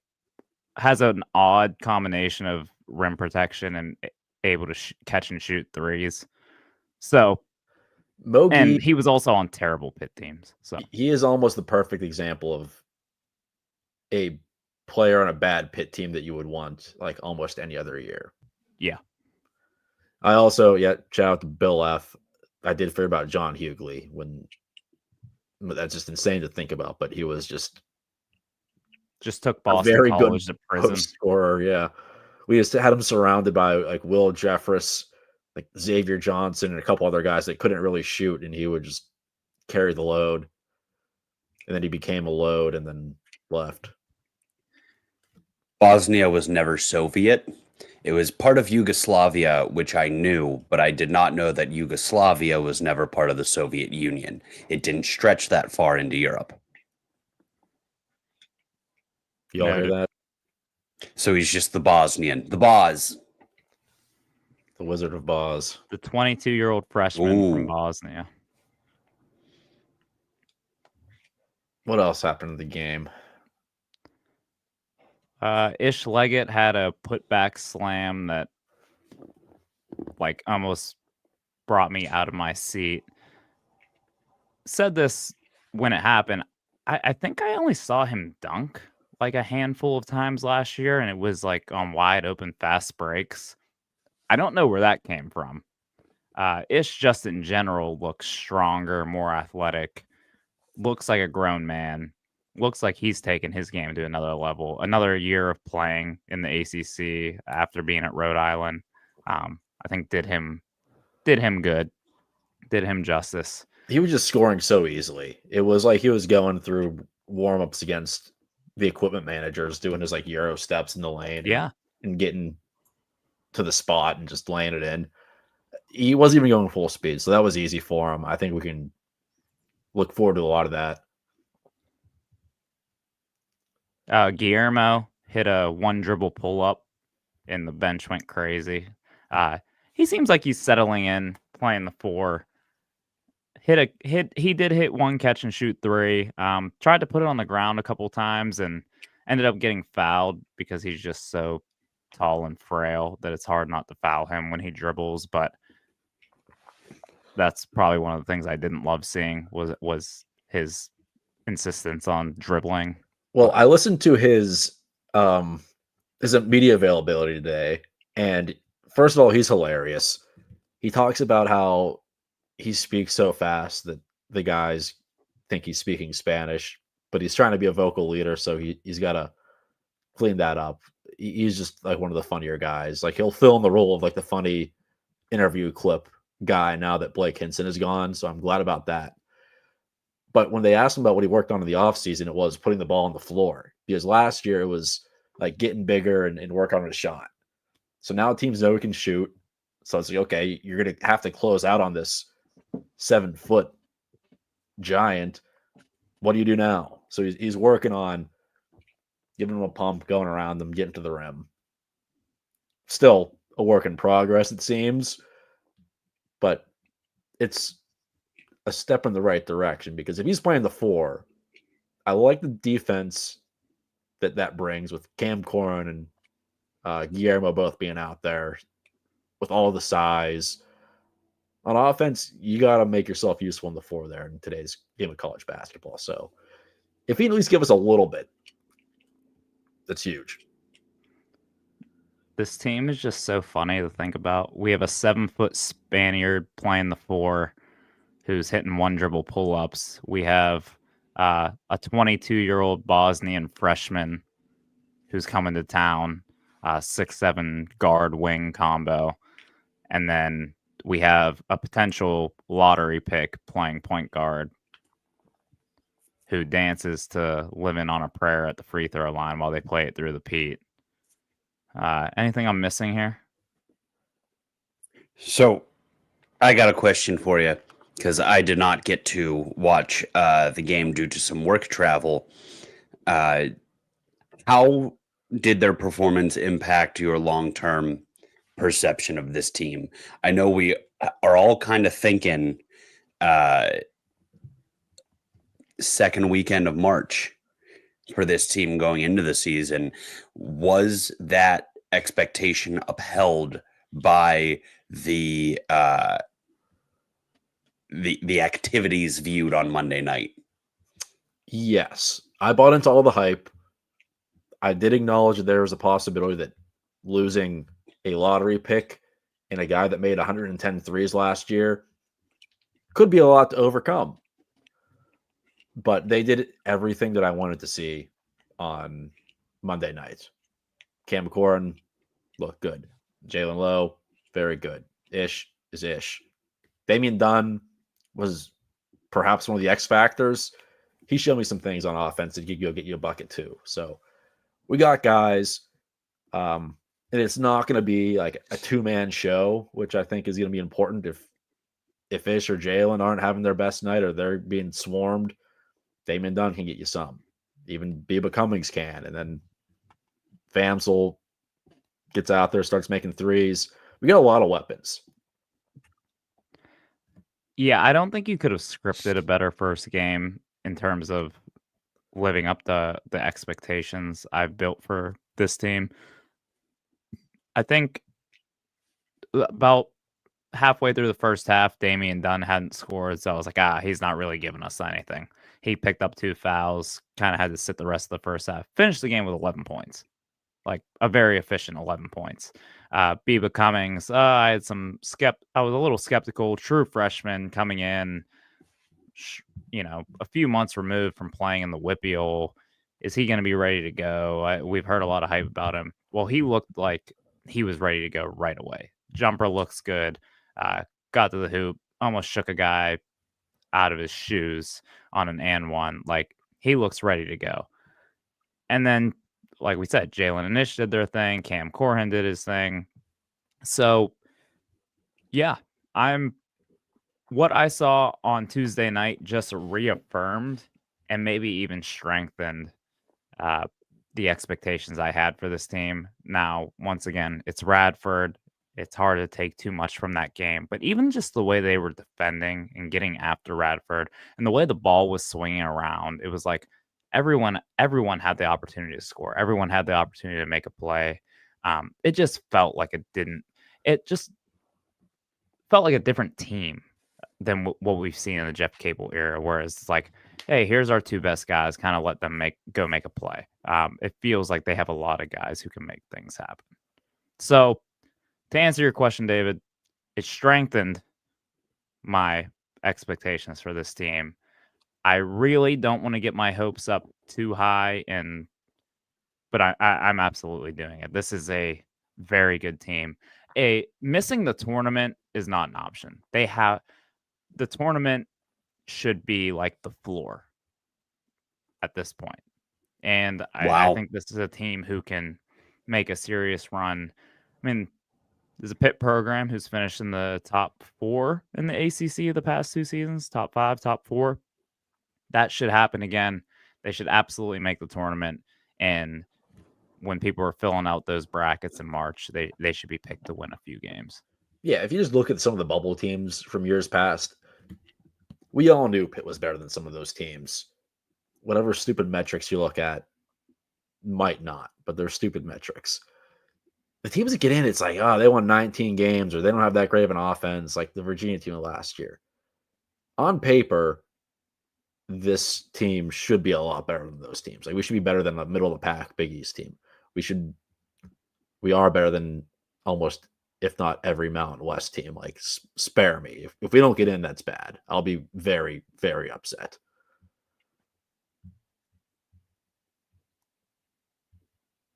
has an odd combination of rim protection and able to catch and shoot threes. So, Mogi, and he was also on terrible Pitt teams. So he is almost the perfect example of a player on a bad Pitt team that you would want like almost any other year. yeah. I also, shout out to Bill F. I did fear about John Hughley when that's just insane to think about, but he was just took a Boston very good College to prison. post scorer. Yeah. We just had him surrounded by like Will Jeffress, like Xavier Johnson, and a couple other guys that couldn't really shoot, and he would just carry the load. And then he became a load and then left. Bosnia was never Soviet. It was part of Yugoslavia, which I knew, but I did not know that Yugoslavia was never part of the Soviet Union. It didn't stretch that far into Europe. You all hear that? So he's just the Bosnian. The Boz. The Wizard of Boz. The 22-year-old freshman from Bosnia. What else happened in the game? Ish Leggett had a putback slam that like almost brought me out of my seat. Said this when it happened. I think I only saw him dunk like a handful of times last year, and it was like on wide open fast breaks. I don't know where that came from. Ish just in general looks stronger, more athletic, looks like a grown man. Looks like he's taken his game to another level. Another year of playing in the ACC after being at Rhode Island. I think did him good, did him justice. He was just scoring so easily. It was like he was going through warm-ups against the equipment managers, doing his like Euro steps in the lane Yeah. and getting to the spot and just laying it in. He wasn't even going full speed, so that was easy for him. I think we can look forward to a lot of that. Guillermo hit a one dribble pull up, and the bench went crazy. He seems like he's settling in, playing the 4. He did hit one catch and shoot 3. Tried to put it on the ground a couple times and ended up getting fouled because he's just so tall and frail that it's hard not to foul him when he dribbles. But that's probably one of the things I didn't love seeing was his insistence on dribbling. Well, I listened to his media availability today, and first of all, he's hilarious. He talks about how he speaks so fast that the guys think he's speaking Spanish, but he's trying to be a vocal leader, so he's got to clean that up. He's just like one of the funnier guys. Like he'll fill in the role of like the funny interview clip guy now that Blake Hinson is gone, so I'm glad about that. But when they asked him about what he worked on in the offseason, it was putting the ball on the floor. Because last year it was like getting bigger and work on his shot. So now teams know he can shoot. So it's like, okay, you're going to have to close out on this 7-foot giant. What do you do now? So he's working on giving him a pump, going around them, getting to the rim. Still a work in progress, it seems. But it's a step in the right direction because if he's playing the 4, I like the defense that brings with Cam Corrin and Guillermo both being out there with all the size. On offense, you got to make yourself useful in the 4 there in today's game of college basketball. So if he at least give us a little bit, that's huge. This team is just so funny to think about. We have a 7-foot Spaniard playing the 4 who's hitting one dribble pull-ups. We have a 22-year-old Bosnian freshman who's coming to town, 6'7" guard wing combo. And then we have a potential lottery pick playing point guard who dances to Living on a Prayer at the free throw line while they play it through the Pitt. Anything I'm missing here? So I got a question for you because I did not get to watch the game due to some work travel. How did their performance impact your long-term perception of this team? I know we are all kind of thinking second weekend of March for this team going into the season. Was that expectation upheld by the activities viewed on Monday night? Yes. I bought into all the hype. I did acknowledge that there was a possibility that losing a lottery pick and a guy that made 110 threes last year could be a lot to overcome. But they did everything that I wanted to see on Monday night. Cam Corrin looked good. Jalen Lowe, very good. Ish is Ish. Damian Dunn was perhaps one of the X factors. He showed me some things on offense that could go get you a bucket too. So we got guys, and it's not going to be like a 2-man show, which I think is going to be important if Ish or Jalen aren't having their best night or they're being swarmed. Damian Dunn can get you some. Even Beba Cummings can. And then Vamsel gets out there, starts making threes. We got a lot of weapons. Yeah, I don't think you could have scripted a better first game in terms of living up to the expectations I've built for this team. I think about halfway through the first half, Damian Dunn hadn't scored, so I was like, he's not really giving us anything. He picked up 2 fouls, kind of had to sit the rest of the first half. Finished the game with 11 points, like a very efficient 11 points. Beba Cummings, I had I was a little skeptical. True freshman coming in, a few months removed from playing in the WPIAL. Is he going to be ready to go? We've heard a lot of hype about him. Well, he looked like he was ready to go right away. jumper looks good. Got to the hoop, almost shook a guy out of his shoes on an and one. Like, he looks ready to go. And then, like we said, Jalen and Nish did their thing. Cam Corhan did his thing. So, yeah, what I saw on Tuesday night just reaffirmed and maybe even strengthened uh, the expectations I had for this team. Now, once again, it's Radford. It's hard to take too much from that game, but even just the way they were defending and getting after Radford and the way the ball was swinging around, it was like everyone had the opportunity to score. Everyone had the opportunity to make a play. It just felt like it just felt like a different team than what we've seen in the Jeff Cable era, whereas it's like, hey, here's our two best guys, kind of let them make a play. It feels like they have a lot of guys who can make things happen. So to answer your question, David, it strengthened my expectations for this team. I really don't want to get my hopes up too high, but I'm absolutely doing it. This is a very good team. Missing the tournament is not an option. The tournament should be like the floor at this point. And I Wow. think this is a team who can make a serious run. I mean, there's a Pitt program who's finished in the top 4 in the ACC the past 2 seasons, top 5, top 4. That should happen again. They should absolutely make the tournament. And when people are filling out those brackets in March, they should be picked to win a few games. Yeah, if you just look at some of the bubble teams from years past, we all knew Pitt was better than some of those teams. Whatever stupid metrics you look at, might not, but they're stupid metrics. The teams that get in, it's like, oh, they won 19 games or they don't have that great of an offense, like the Virginia team last year. On paper, this team should be a lot better than those teams. Like, we should be better than the middle of the pack Big East team. We are better than almost, if not every Mountain West team. Like, spare me. If we don't get in, that's bad. I'll be very, very upset.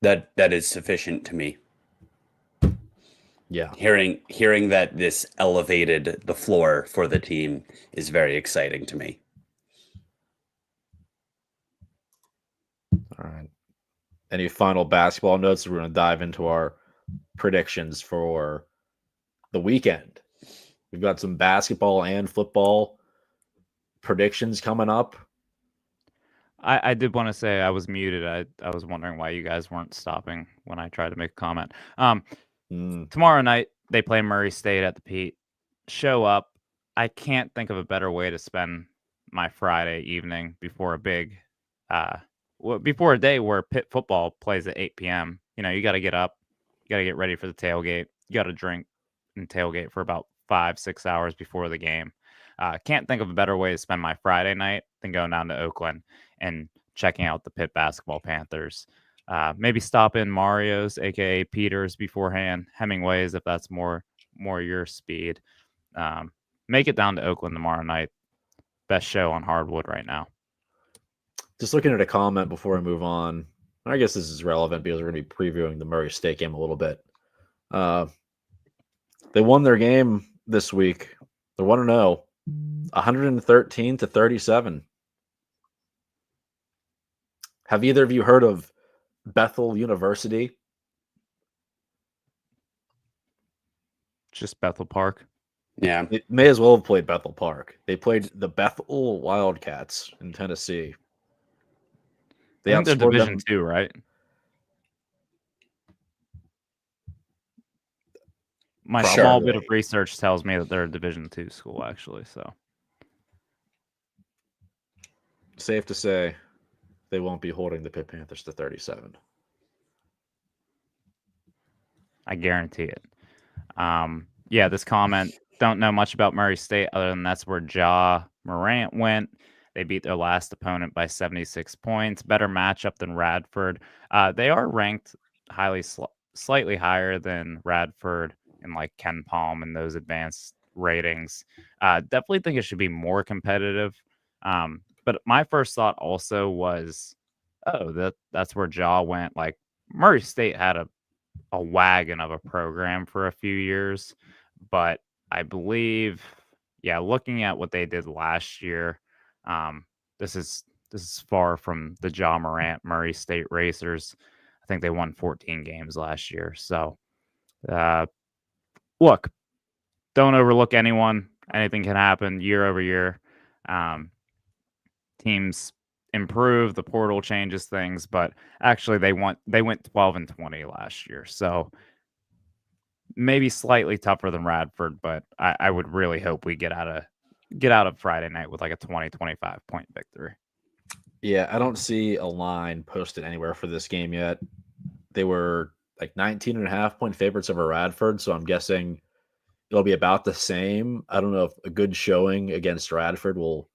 That is sufficient to me. Yeah. Hearing that this elevated the floor for the team is very exciting to me. All right. Any final basketball notes? We're going to dive into our predictions for the weekend. We've got some basketball and football predictions coming up. I did want to say I was muted. I was wondering why you guys weren't stopping when I tried to make a comment. Tomorrow night they play Murray State at the Pete. Show up. I can't think of a better way to spend my Friday evening before a day where Pitt football plays at 8 p.m. You know, you got to get up, you got to get ready for the tailgate, you got to drink and tailgate for about 5-6 hours before the game. Can't think of a better way to spend my Friday night than going down to Oakland and checking out the Pitt basketball Panthers. Maybe stop in Mario's, aka Peter's, beforehand. Hemingway's, if that's more your speed. Make it down to Oakland tomorrow night. Best show on hardwood right now. Just looking at a comment before I move on. I guess this is relevant because we're going to be previewing the Murray State game a little bit. They won their game this week. They're 1-0, 113-37. Have either of you heard of Bethel University? Just Bethel Park. Yeah. It may as well have played Bethel Park. They played the Bethel Wildcats in Tennessee. I think they're Division 2, right? My small bit of research tells me that they're a Division 2 school, actually. So, safe to say, they won't be holding the Pitt Panthers to 37. I guarantee it. Yeah, this comment, don't know much about Murray State other than that's where Ja Morant went. They beat their last opponent by 76 points. Better matchup than Radford. They are ranked slightly higher than Radford and like Ken Palm and those advanced ratings. Definitely think it should be more competitive. But my first thought also was, oh, that's where Ja went. Like, Murray State had a a wagon of a program for a few years, but I believe, yeah, looking at what they did last year, um, this is far from the John Morant Murray State Racers. I think they won 14 games last year. So, uh, look, don't overlook anyone. Anything can happen year over year. Um, Teams improve, the portal changes things, but actually they went 12-20 last year. So maybe slightly tougher than Radford, but I would really hope we get out of Friday night with like a 20-25 point victory. Yeah, I don't see a line posted anywhere for this game yet. They were like 19.5 point favorites over Radford, so I'm guessing it'll be about the same. I don't know if a good showing against Radford will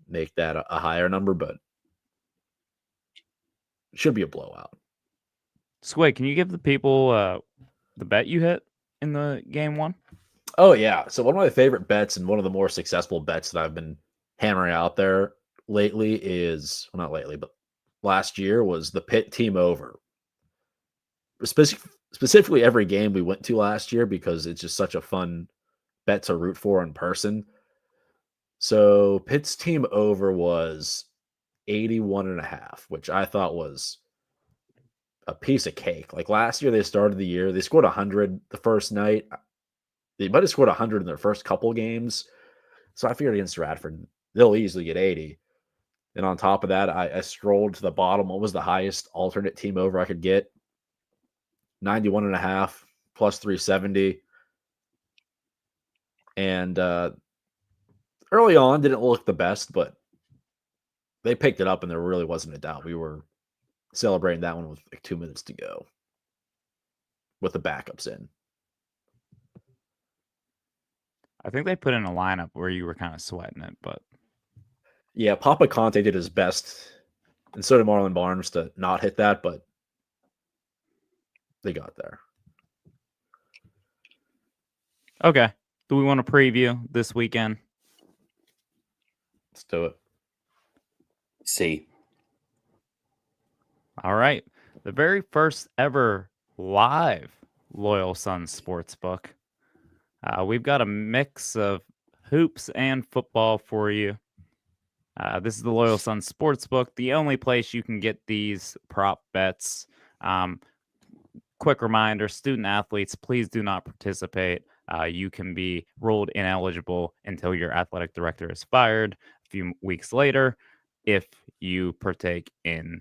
make that a higher number, but it should be a blowout. Squid, can you give the people the bet you hit in the game one? Oh yeah. So one of my favorite bets and one of the more successful bets that I've been hammering out there lately is, well, not lately, but last year was the Pitt team over. Specifically every game we went to last year because it's just such a fun bet to root for in person. So Pitt's team over was 81.5, which I thought was a piece of cake. Like last year, they started the year, they scored 100 the first night. They might have scored 100 in their first couple games. So I figured against Radford, they'll easily get 80. And on top of that, I scrolled to the bottom. What was the highest alternate team over I could get? 91.5 plus 370. And early on, didn't look the best, but they picked it up and there really wasn't a doubt. We were celebrating that one with like 2 minutes to go with the backups in. I think they put in a lineup where you were kind of sweating it, but Yeah, Papa Conte did his best, and so did Marlon Barnes to not hit that, but they got there. okay. Do we want to preview this weekend? Let's do it. See. All right. The very first ever live Loyal Sons Sportsbook. We've got a mix of hoops and football for you. This is the Loyal Sons Sportsbook, the only place you can get these prop bets. Quick reminder, student athletes, please do not participate. You can be ruled ineligible until your athletic director is fired a few weeks later if you partake in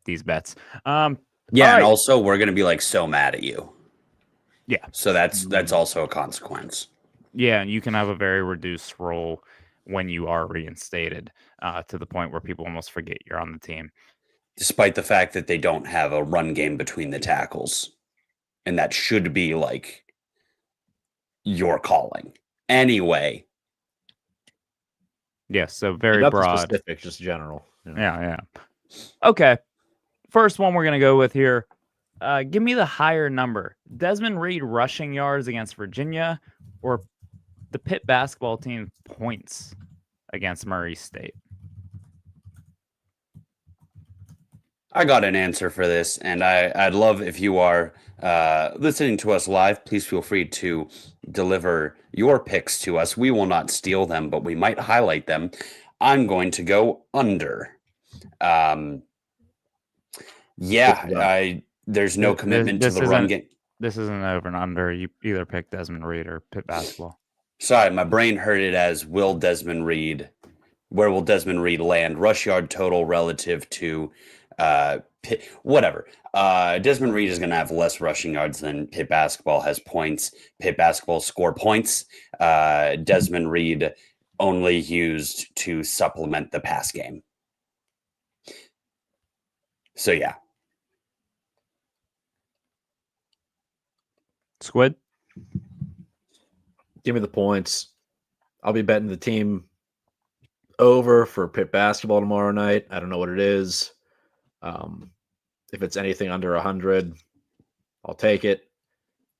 these bets. Yeah, all and right. also we're gonna be like so mad at you. Yeah. So that's also a consequence. Yeah, and you can have a very reduced role when you are reinstated to the point where people almost forget you're on the team. Despite the fact that they don't have a run game between the tackles. And that should be like your calling. Anyway. Yeah, so very Nothing broad. specific, just general. Yeah. Okay. First one we're going to go with here. Give me the higher number. Desmond Reed rushing yards against Virginia or the Pitt basketball team points against Murray State? I got an answer for this, and I'd love if you are listening to us live, please feel free to deliver your picks to us. We will not steal them, but we might highlight them. I'm going to go under. There's no commitment to the run game. This isn't over and under. You either pick Desmond Reed or Pitt basketball. Sorry, my brain heard it as where will Desmond Reed land? Rush yard total relative to Pitt, whatever. Desmond Reed is going to have less rushing yards than Pitt basketball has points. Pitt basketball score points. Desmond Reed only used to supplement the pass game. So yeah. Squid? Give me the points. I'll be betting the team over for Pitt basketball tomorrow night. I don't know what it is. If it's anything under 100, I'll take it.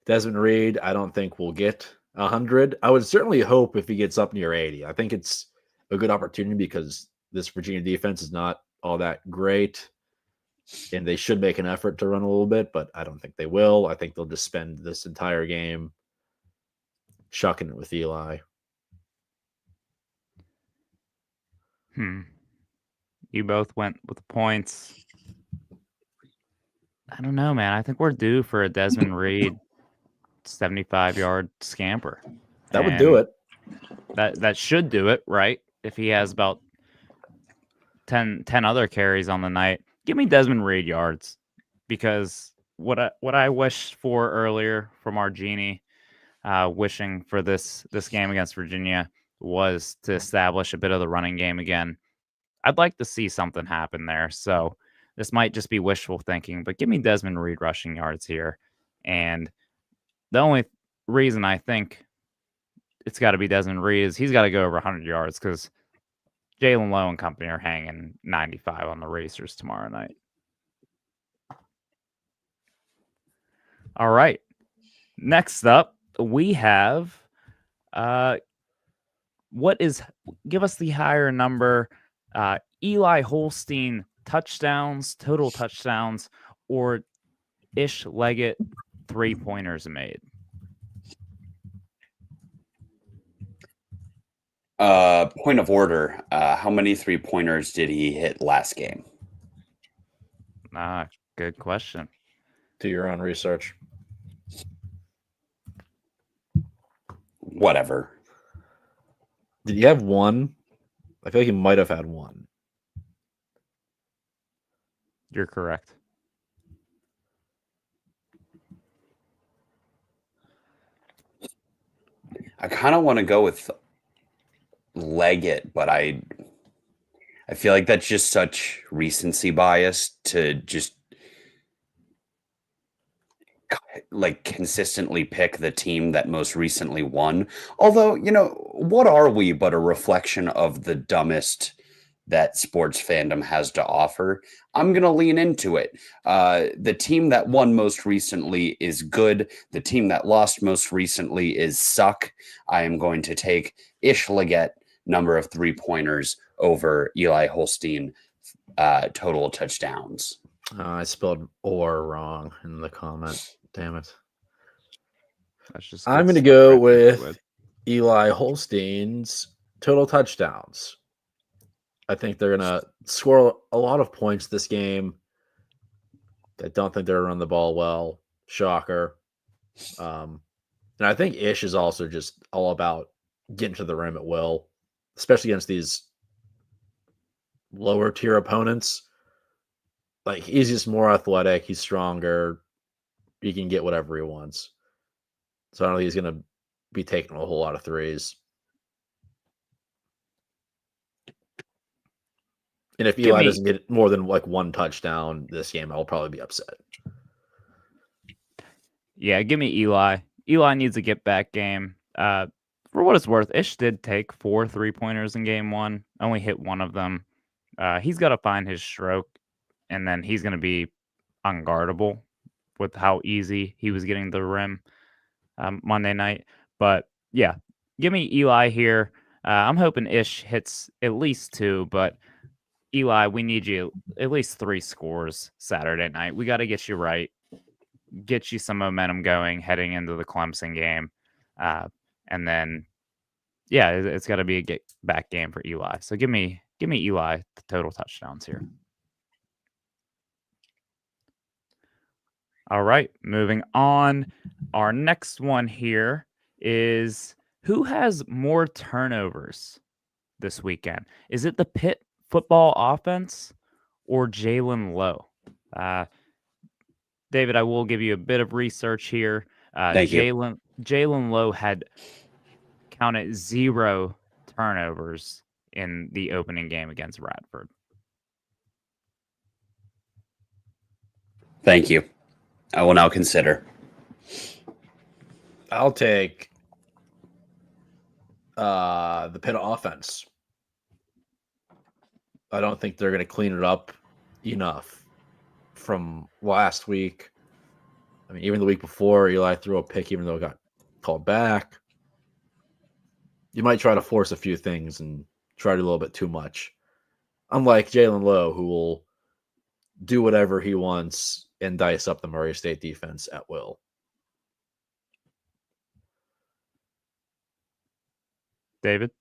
Desmond Reed, I don't think we'll get 100. I would certainly hope if he gets up near 80. I think it's a good opportunity because this Virginia defense is not all that great. and they should make an effort to run a little bit, but I don't think they will. I think they'll just spend this entire game chucking it with Eli. You both went with the points. I don't know, man. I think we're due for a Desmond Reed 75-yard scamper. That would do it. That should do it, right? If he has about 10 other carries on the night, give me Desmond Reed yards, because what I wished for earlier from our genie, wishing for this game against Virginia, was to establish a bit of the running game again. I'd like to see something happen there. So this might just be wishful thinking, but give me Desmond Reed rushing yards here. And the only reason I think it's got to be Desmond Reed is he's got to go over 100 yards, because Jalen Lowe and company are hanging 95 on the Racers tomorrow night. All right. Next up, we have give us the higher number, Eli Holstein touchdowns, total touchdowns, or Ish Leggett 3-pointers made. Point of order. How many 3-pointers did he hit last game? Good question. Do your own research. Whatever. Did you have one? I feel like he might have had one. You're correct. I kind of want to go with Leggett, but I feel like that's just such recency bias to just like consistently pick the team that most recently won. Although, what are we but a reflection of the dumbest that sports fandom has to offer? I'm going to lean into it. The team that won most recently is good. The team that lost most recently is suck. I am going to take Ish Leggett number of 3-pointers over Eli Holstein total touchdowns. I spelled or wrong in the comment. Damn it. I'm going to go with Eli Holstein's total touchdowns. I think they're going to score a lot of points this game. I don't think they're going to run the ball well. Shocker. And I think Ish is also just all about getting to the rim at will, especially against these lower tier opponents. Like, he's just more athletic. He's stronger. He can get whatever he wants. So I don't think he's going to be taking a whole lot of threes. And if Eli doesn't get more than like one touchdown this game, I'll probably be upset. Yeah, give me Eli. Eli needs a get-back game. For what it's worth, Ish did take 4 3-pointers in game 1. Only hit one of them. He's got to find his stroke, and then he's going to be unguardable with how easy he was getting the rim Monday night. But, yeah, give me Eli here. I'm hoping Ish hits at least 2, but Eli, we need you at least 3 scores Saturday night. We got to get you right, get you some momentum going heading into the Clemson game. And then, yeah, it's got to be a get back game for Eli. So give me Eli the total touchdowns here. All right, moving on. Our next one here is, who has more turnovers this weekend? Is it the Pitt football offense or Jalen Lowe? David, I will give you a bit of research here. Thank you. Jalen Lowe had counted 0 turnovers in the opening game against Radford. Thank you. I will now consider. I'll take the Pitt offense. I don't think they're going to clean it up enough from last week. I mean, even the week before, Eli threw a pick, even though it got called back. You might try to force a few things and try to do a little bit too much. Unlike Jalen Lowe, who will do whatever he wants and dice up the Murray State defense at will. David?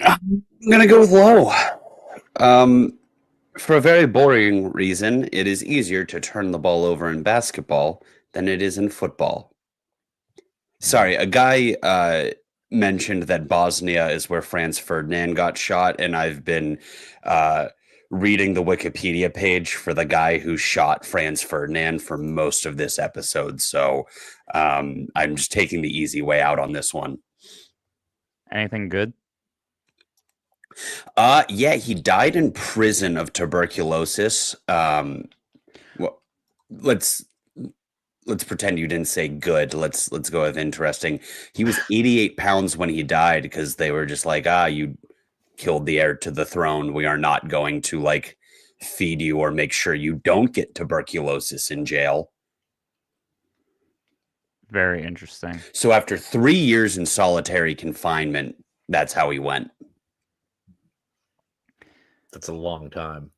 I'm going to go with low. For a very boring reason, it is easier to turn the ball over in basketball than it is in football. Sorry, a guy mentioned that Bosnia is where Franz Ferdinand got shot, and I've been reading the Wikipedia page for the guy who shot Franz Ferdinand for most of this episode. So I'm just taking the easy way out on this one. Anything good? Yeah, he died in prison of tuberculosis. Well, let's pretend you didn't say good. Let's go with interesting. He was 88 pounds when he died because they were just like, you killed the heir to the throne. We are not going to like feed you or make sure you don't get tuberculosis in jail. Very interesting. So after 3 years in solitary confinement, that's how he went. That's a long time.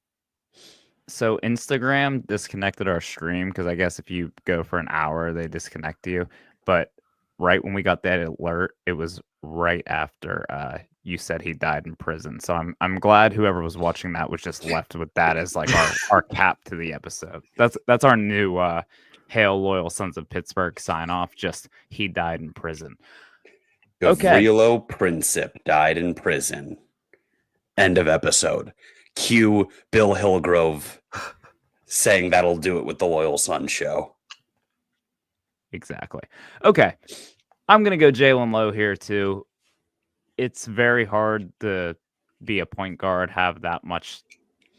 So Instagram disconnected our stream because I guess if you go for an hour, they disconnect you. But right when we got that alert, it was right after you said he died in prison. So I'm glad whoever was watching that was just left with that as like our cap to the episode. That's our new Hail Loyal Sons of Pittsburgh sign off. Just he died in prison. Okay. Gavrilo Princip died in prison. End of episode. Cue Bill Hillgrove saying that'll do it with the Loyal Sun show. Exactly. Okay. I'm going to go Jalen Lowe here too. It's very hard to be a point guard,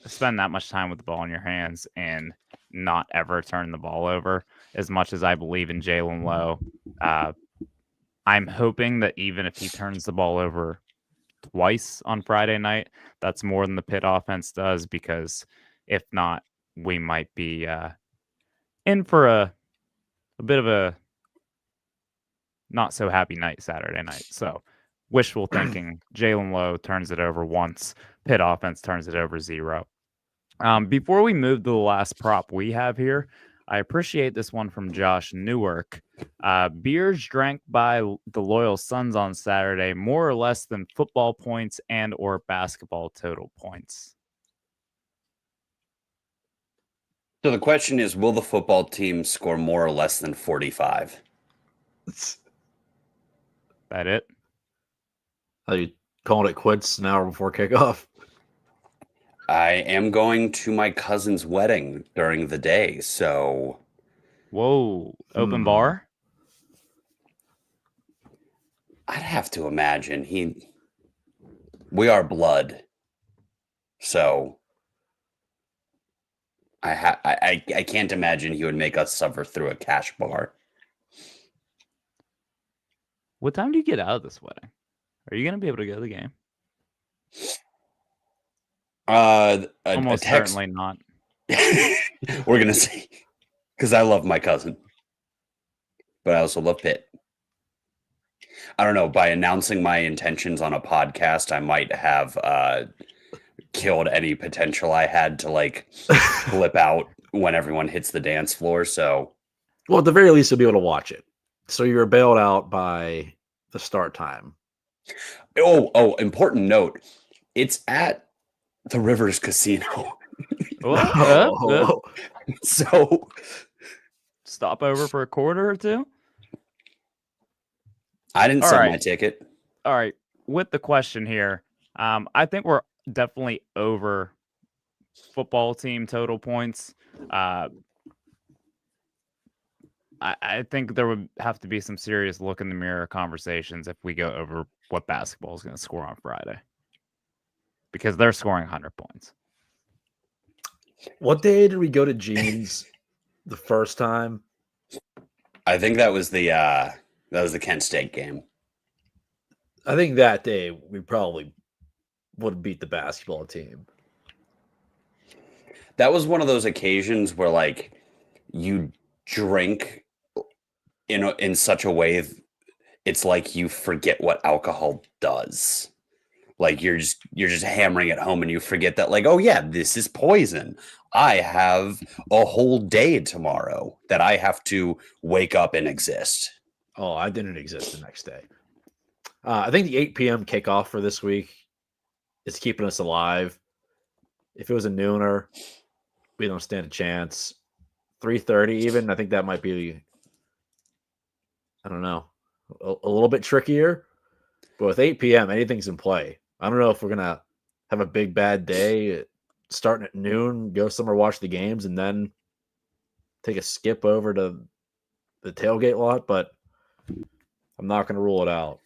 spend that much time with the ball in your hands and not ever turn the ball over. As much as I believe in Jalen Lowe, I'm hoping that even if he turns the ball over twice on Friday night, that's more than the Pitt offense does, because if not, we might be in for a bit of a not so happy night Saturday night. So wishful thinking. Jalen Lowe turns it over once. Pitt offense turns it over 0. Before we move to the last prop we have here, I appreciate this one from Josh Newark. Beers drank by the Loyal Sons on Saturday, more or less than football points and or basketball total points. So the question is, will the football team score more or less than 45? That it? Are you calling it quits an hour before kickoff? I am going to my cousin's wedding during the day, so... Whoa, open bar? I'd have to imagine we are blood. So I can't imagine he would make us suffer through a cash bar. What time do you get out of this wedding? Are you going to be able to go to the game? Almost certainly not. We're going to see. Because I love my cousin. But I also love Pitt. I don't know. By announcing my intentions on a podcast, I might have killed any potential I had to like flip out when everyone hits the dance floor. So, well, at the very least, you'll be able to watch it. So you're bailed out by the start time. Oh! Important note: it's at the Rivers Casino. So, stop over for a quarter or two. I didn't sell my ticket. All right. With the question here, I think we're definitely over football team total points. I think there would have to be some serious look in the mirror conversations if we go over what basketball is going to score on Friday, because they're scoring 100 points. What day did we go to Jeans the first time? I think that was the Kent State game. I think that day we probably would have beat the basketball team. That was one of those occasions where like you drink in such a way it's like you forget what alcohol does. Like you're just hammering it home, and you forget that, like, oh yeah, this is poison. I have a whole day tomorrow that I have to wake up and exist. Oh, I didn't exist the next day. I think the 8 p.m. kickoff for this week is keeping us alive. If it was a nooner, we don't stand a chance. 3:30 even, I think that might be, I don't know, a little bit trickier. But with 8 p.m., anything's in play. I don't know if we're going to have a big bad day starting at noon, go somewhere, watch the games, and then take a skip over to the tailgate lot, but I'm not going to rule it out.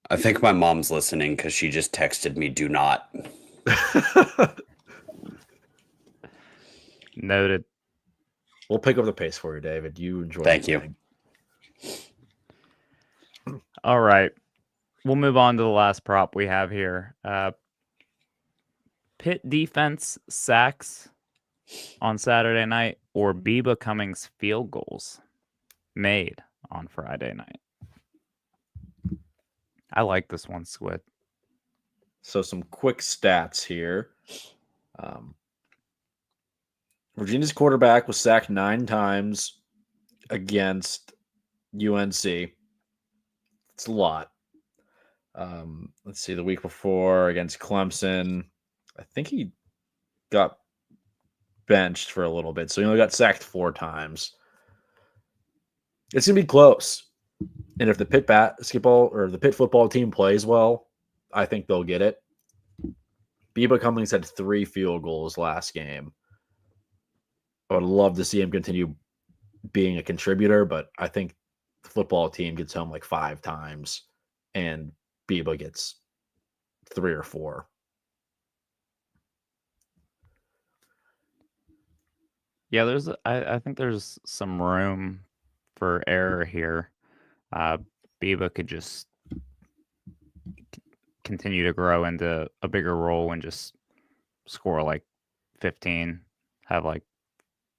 I think my mom's listening because she just texted me, "Do not." Noted. We'll pick up the pace for you, David. You enjoy. Thank you. All right. We'll move on to the last prop we have here. Pitt defense sacks on Saturday night or Biba Cummings field goals made on Friday night. I like this one, Squid. So some quick stats here. Virginia's quarterback was sacked 9 times against UNC. It's a lot. Let's see, the week before against Clemson, I think he got benched for a little bit, so he only got sacked 4 times. It's going to be close. And if the Pitt basketball or the Pitt football team plays well, I think they'll get it. Biba Cummings had 3 field goals last game. I would love to see him continue being a contributor, but I think the football team gets home like 5 times, and Biba gets 3 or 4. Yeah, I think there's some room for error here. Biba could just continue to grow into a bigger role and just score like 15, have like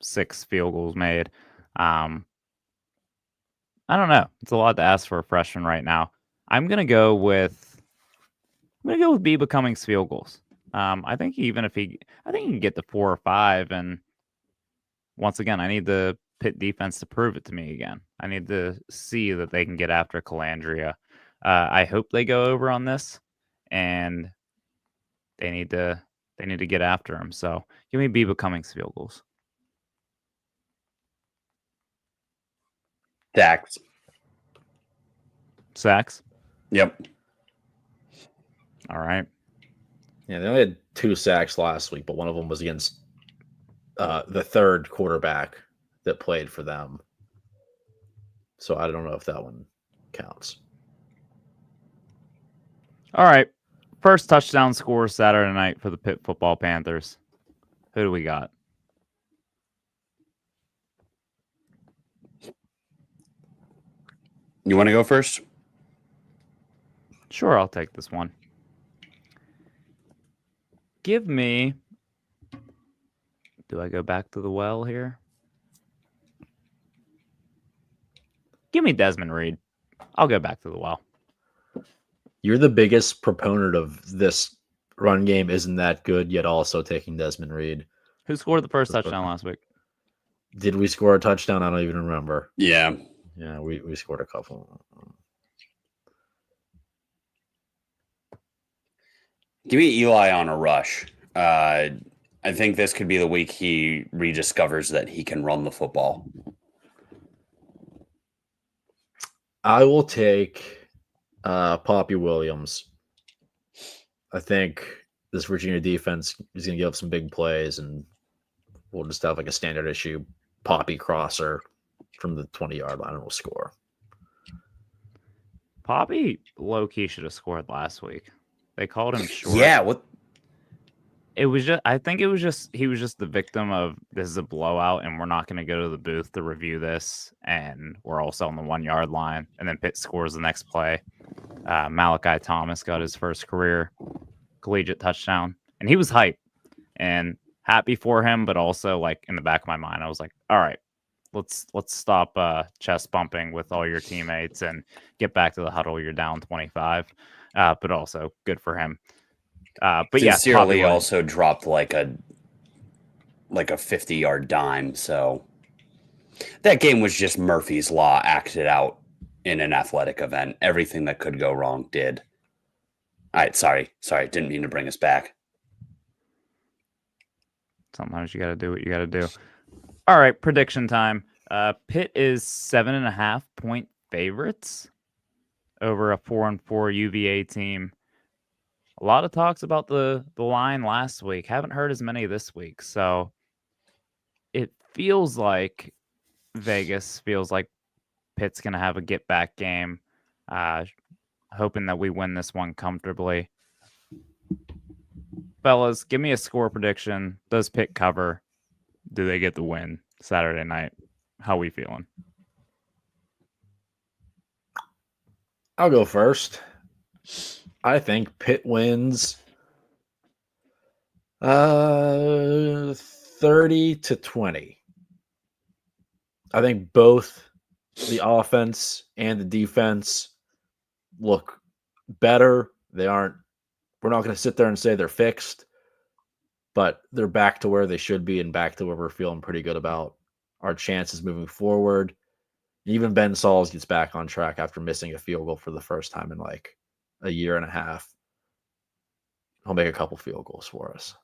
6 field goals made. I don't know. It's a lot to ask for a freshman right now. I'm gonna go with Biba Cummings field goals. I think he can get to 4 or 5, and once again, I need the Pitt defense to prove it to me again. I need to see that they can get after Calandria. I hope they go over on this, and they need to get after him. So give me Biba Cummings field goals. Sacks. Yep. All right. Yeah, they only had 2 sacks last week, but one of them was against the third quarterback that played for them. So I don't know if that one counts. All right. First touchdown score Saturday night for the Pitt football Panthers. Who do we got? You want to go first? Sure, I'll take this one. Give me... Do I go back to the well here? Give me Desmond Reed. I'll go back to the well. You're the biggest proponent of this run game isn't that good, yet also taking Desmond Reed. Who scored the first touchdown last week? Did we score a touchdown? I don't even remember. Yeah. Yeah, we scored a couple. Give me Eli on a rush. I think this could be the week he rediscovers that he can run the football. I will take Poppy Williams. I think this Virginia defense is going to give up some big plays, and we'll just have like a standard issue Poppy crosser from the 20-yard line and we'll score. Poppy low-key should have scored last week. They called him short. Yeah, what? It was just, I think it was just, he was just the victim of this is a blowout and we're not going to go to the booth to review this. And we're also on the 1-yard line. And then Pitt scores the next play. Malachi Thomas got his first career collegiate touchdown. And he was hyped and happy for him. But also, like, in the back of my mind, I was like, all right, let's stop chest bumping with all your teammates and get back to the huddle. You're down 25, but also good for him. But yeah, Sincerely popular. also dropped like a 50-yard dime. So that game was just Murphy's Law acted out in an athletic event. Everything that could go wrong did. All right, sorry. Didn't mean to bring us back. Sometimes you got to do what you got to do. All right, prediction time. Pitt is 7.5-point favorites over a 4-4 UVA team. A lot of talks about the line last week. Haven't heard as many this week. So it feels like Vegas feels like Pitt's going to have a get back game. Hoping that we win this one comfortably. Fellas, give me a score prediction. Does Pitt cover? Do they get the win Saturday night? How we feeling? I'll go first. I think Pitt wins 30-20. I think both the offense and the defense look better. We're not going to sit there and say they're fixed, but they're back to where they should be and back to where we're feeling pretty good about our chances moving forward. Even Ben Sauls gets back on track after missing a field goal for the first time in like a year and a half. He'll make a couple field goals for us.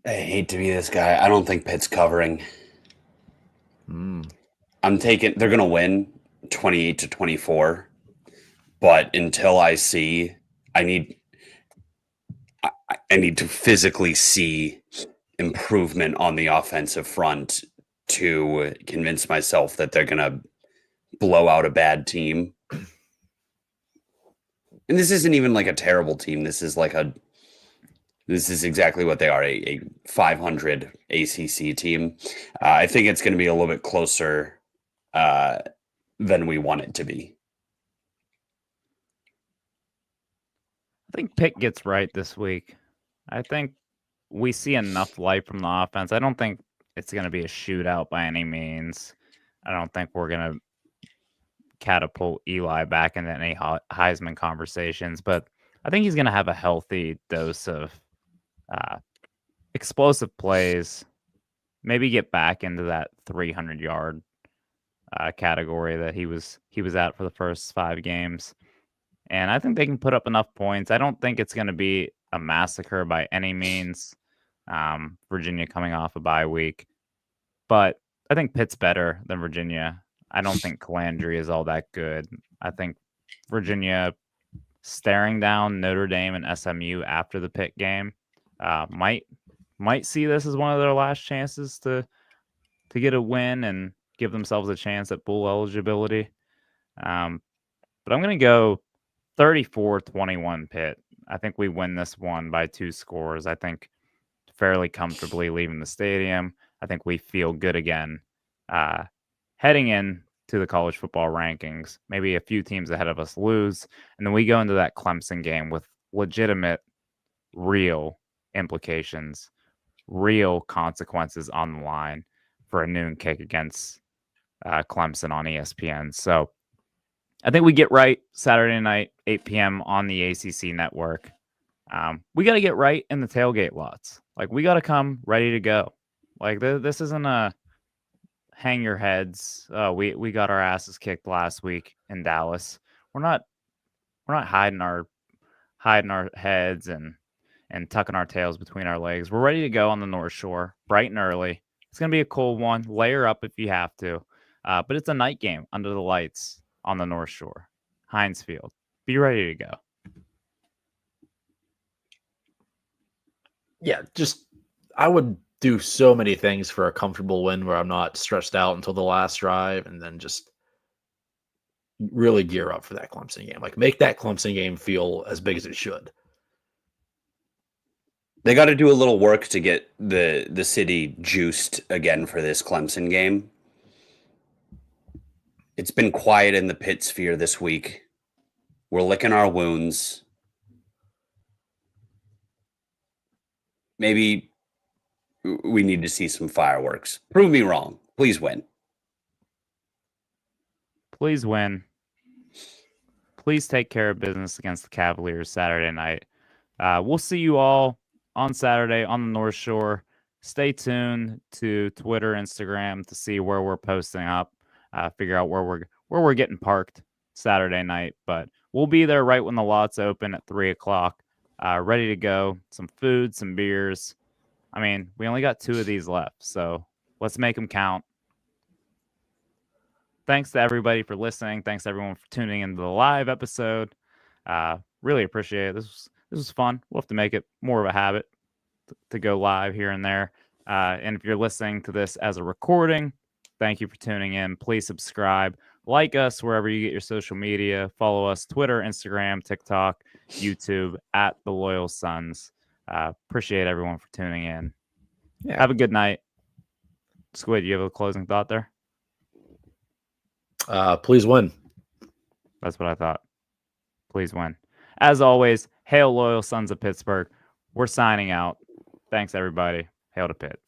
I hate to be this guy. I don't think Pitt's covering. They're going to win 28-24. But until I see, I need to physically see improvement on the offensive front to convince myself that they're going to blow out a bad team. And this isn't even like a terrible team. This is exactly what they are, a 500 ACC team. I think it's going to be a little bit closer than we want it to be. I think Pitt gets right this week. I think we see enough light from the offense. I don't think it's going to be a shootout by any means. I don't think we're going to catapult Eli back into any Heisman conversations, but I think he's going to have a healthy dose of explosive plays, maybe get back into that 300-yard category that he was at for the first 5 games. And I think they can put up enough points. I don't think it's going to be a massacre by any means. Virginia coming off a bye week. But I think Pitt's better than Virginia. I don't think Calandry is all that good. I think Virginia staring down Notre Dame and SMU after the Pitt game might see this as one of their last chances to get a win and give themselves a chance at bowl eligibility. But I'm going to go 34-21 Pitt. I think we win this one by 2 scores. I think fairly comfortably leaving the stadium. I think we feel good again heading in to the college football rankings. Maybe a few teams ahead of us lose, and then we go into that Clemson game with legitimate, real implications, real consequences on the line for a noon kick against Clemson on ESPN. So I think we get right Saturday night, 8 p.m. on the ACC network. We got to get right in the tailgate lots. Like, we got to come ready to go. Like, this isn't a hang your heads. We got our asses kicked last week in Dallas. We're not hiding our heads and tucking our tails between our legs. We're ready to go on the North Shore, bright and early. It's gonna be a cold one. Layer up if you have to, but it's a night game under the lights on the North Shore, Heinz Field. Be ready to go. Yeah, I would do so many things for a comfortable win where I'm not stressed out until the last drive, and then just really gear up for that Clemson game. Like, make that Clemson game feel as big as it should. They got to do a little work to get the city juiced again for this Clemson game. It's been quiet in the Pitt sphere this week. We're licking our wounds. Maybe we need to see some fireworks. Prove me wrong. Please win. Please win. Please take care of business against the Cavaliers Saturday night. We'll see you all on Saturday on the North Shore. Stay tuned to Twitter, Instagram to see where we're posting up. Figure out where we're getting parked Saturday night. But we'll be there right when the lots open at 3:00, ready to go. Some food, some beers. I mean, we only got 2 of these left, so let's make them count. Thanks to everybody for listening. Thanks to everyone for tuning into the live episode. Really appreciate it. This was fun. We'll have to make it more of a habit to go live here and there. And if you're listening to this as a recording, thank you for tuning in. Please subscribe, like us wherever you get your social media. Follow us Twitter, Instagram, TikTok, YouTube at The Loyal Sons. Appreciate everyone for tuning in. Yeah. Have a good night. Squid, you have a closing thought there? Please win. That's what I thought. Please win. As always, hail Loyal Sons of Pittsburgh. We're signing out. Thanks, everybody. Hail to Pitt.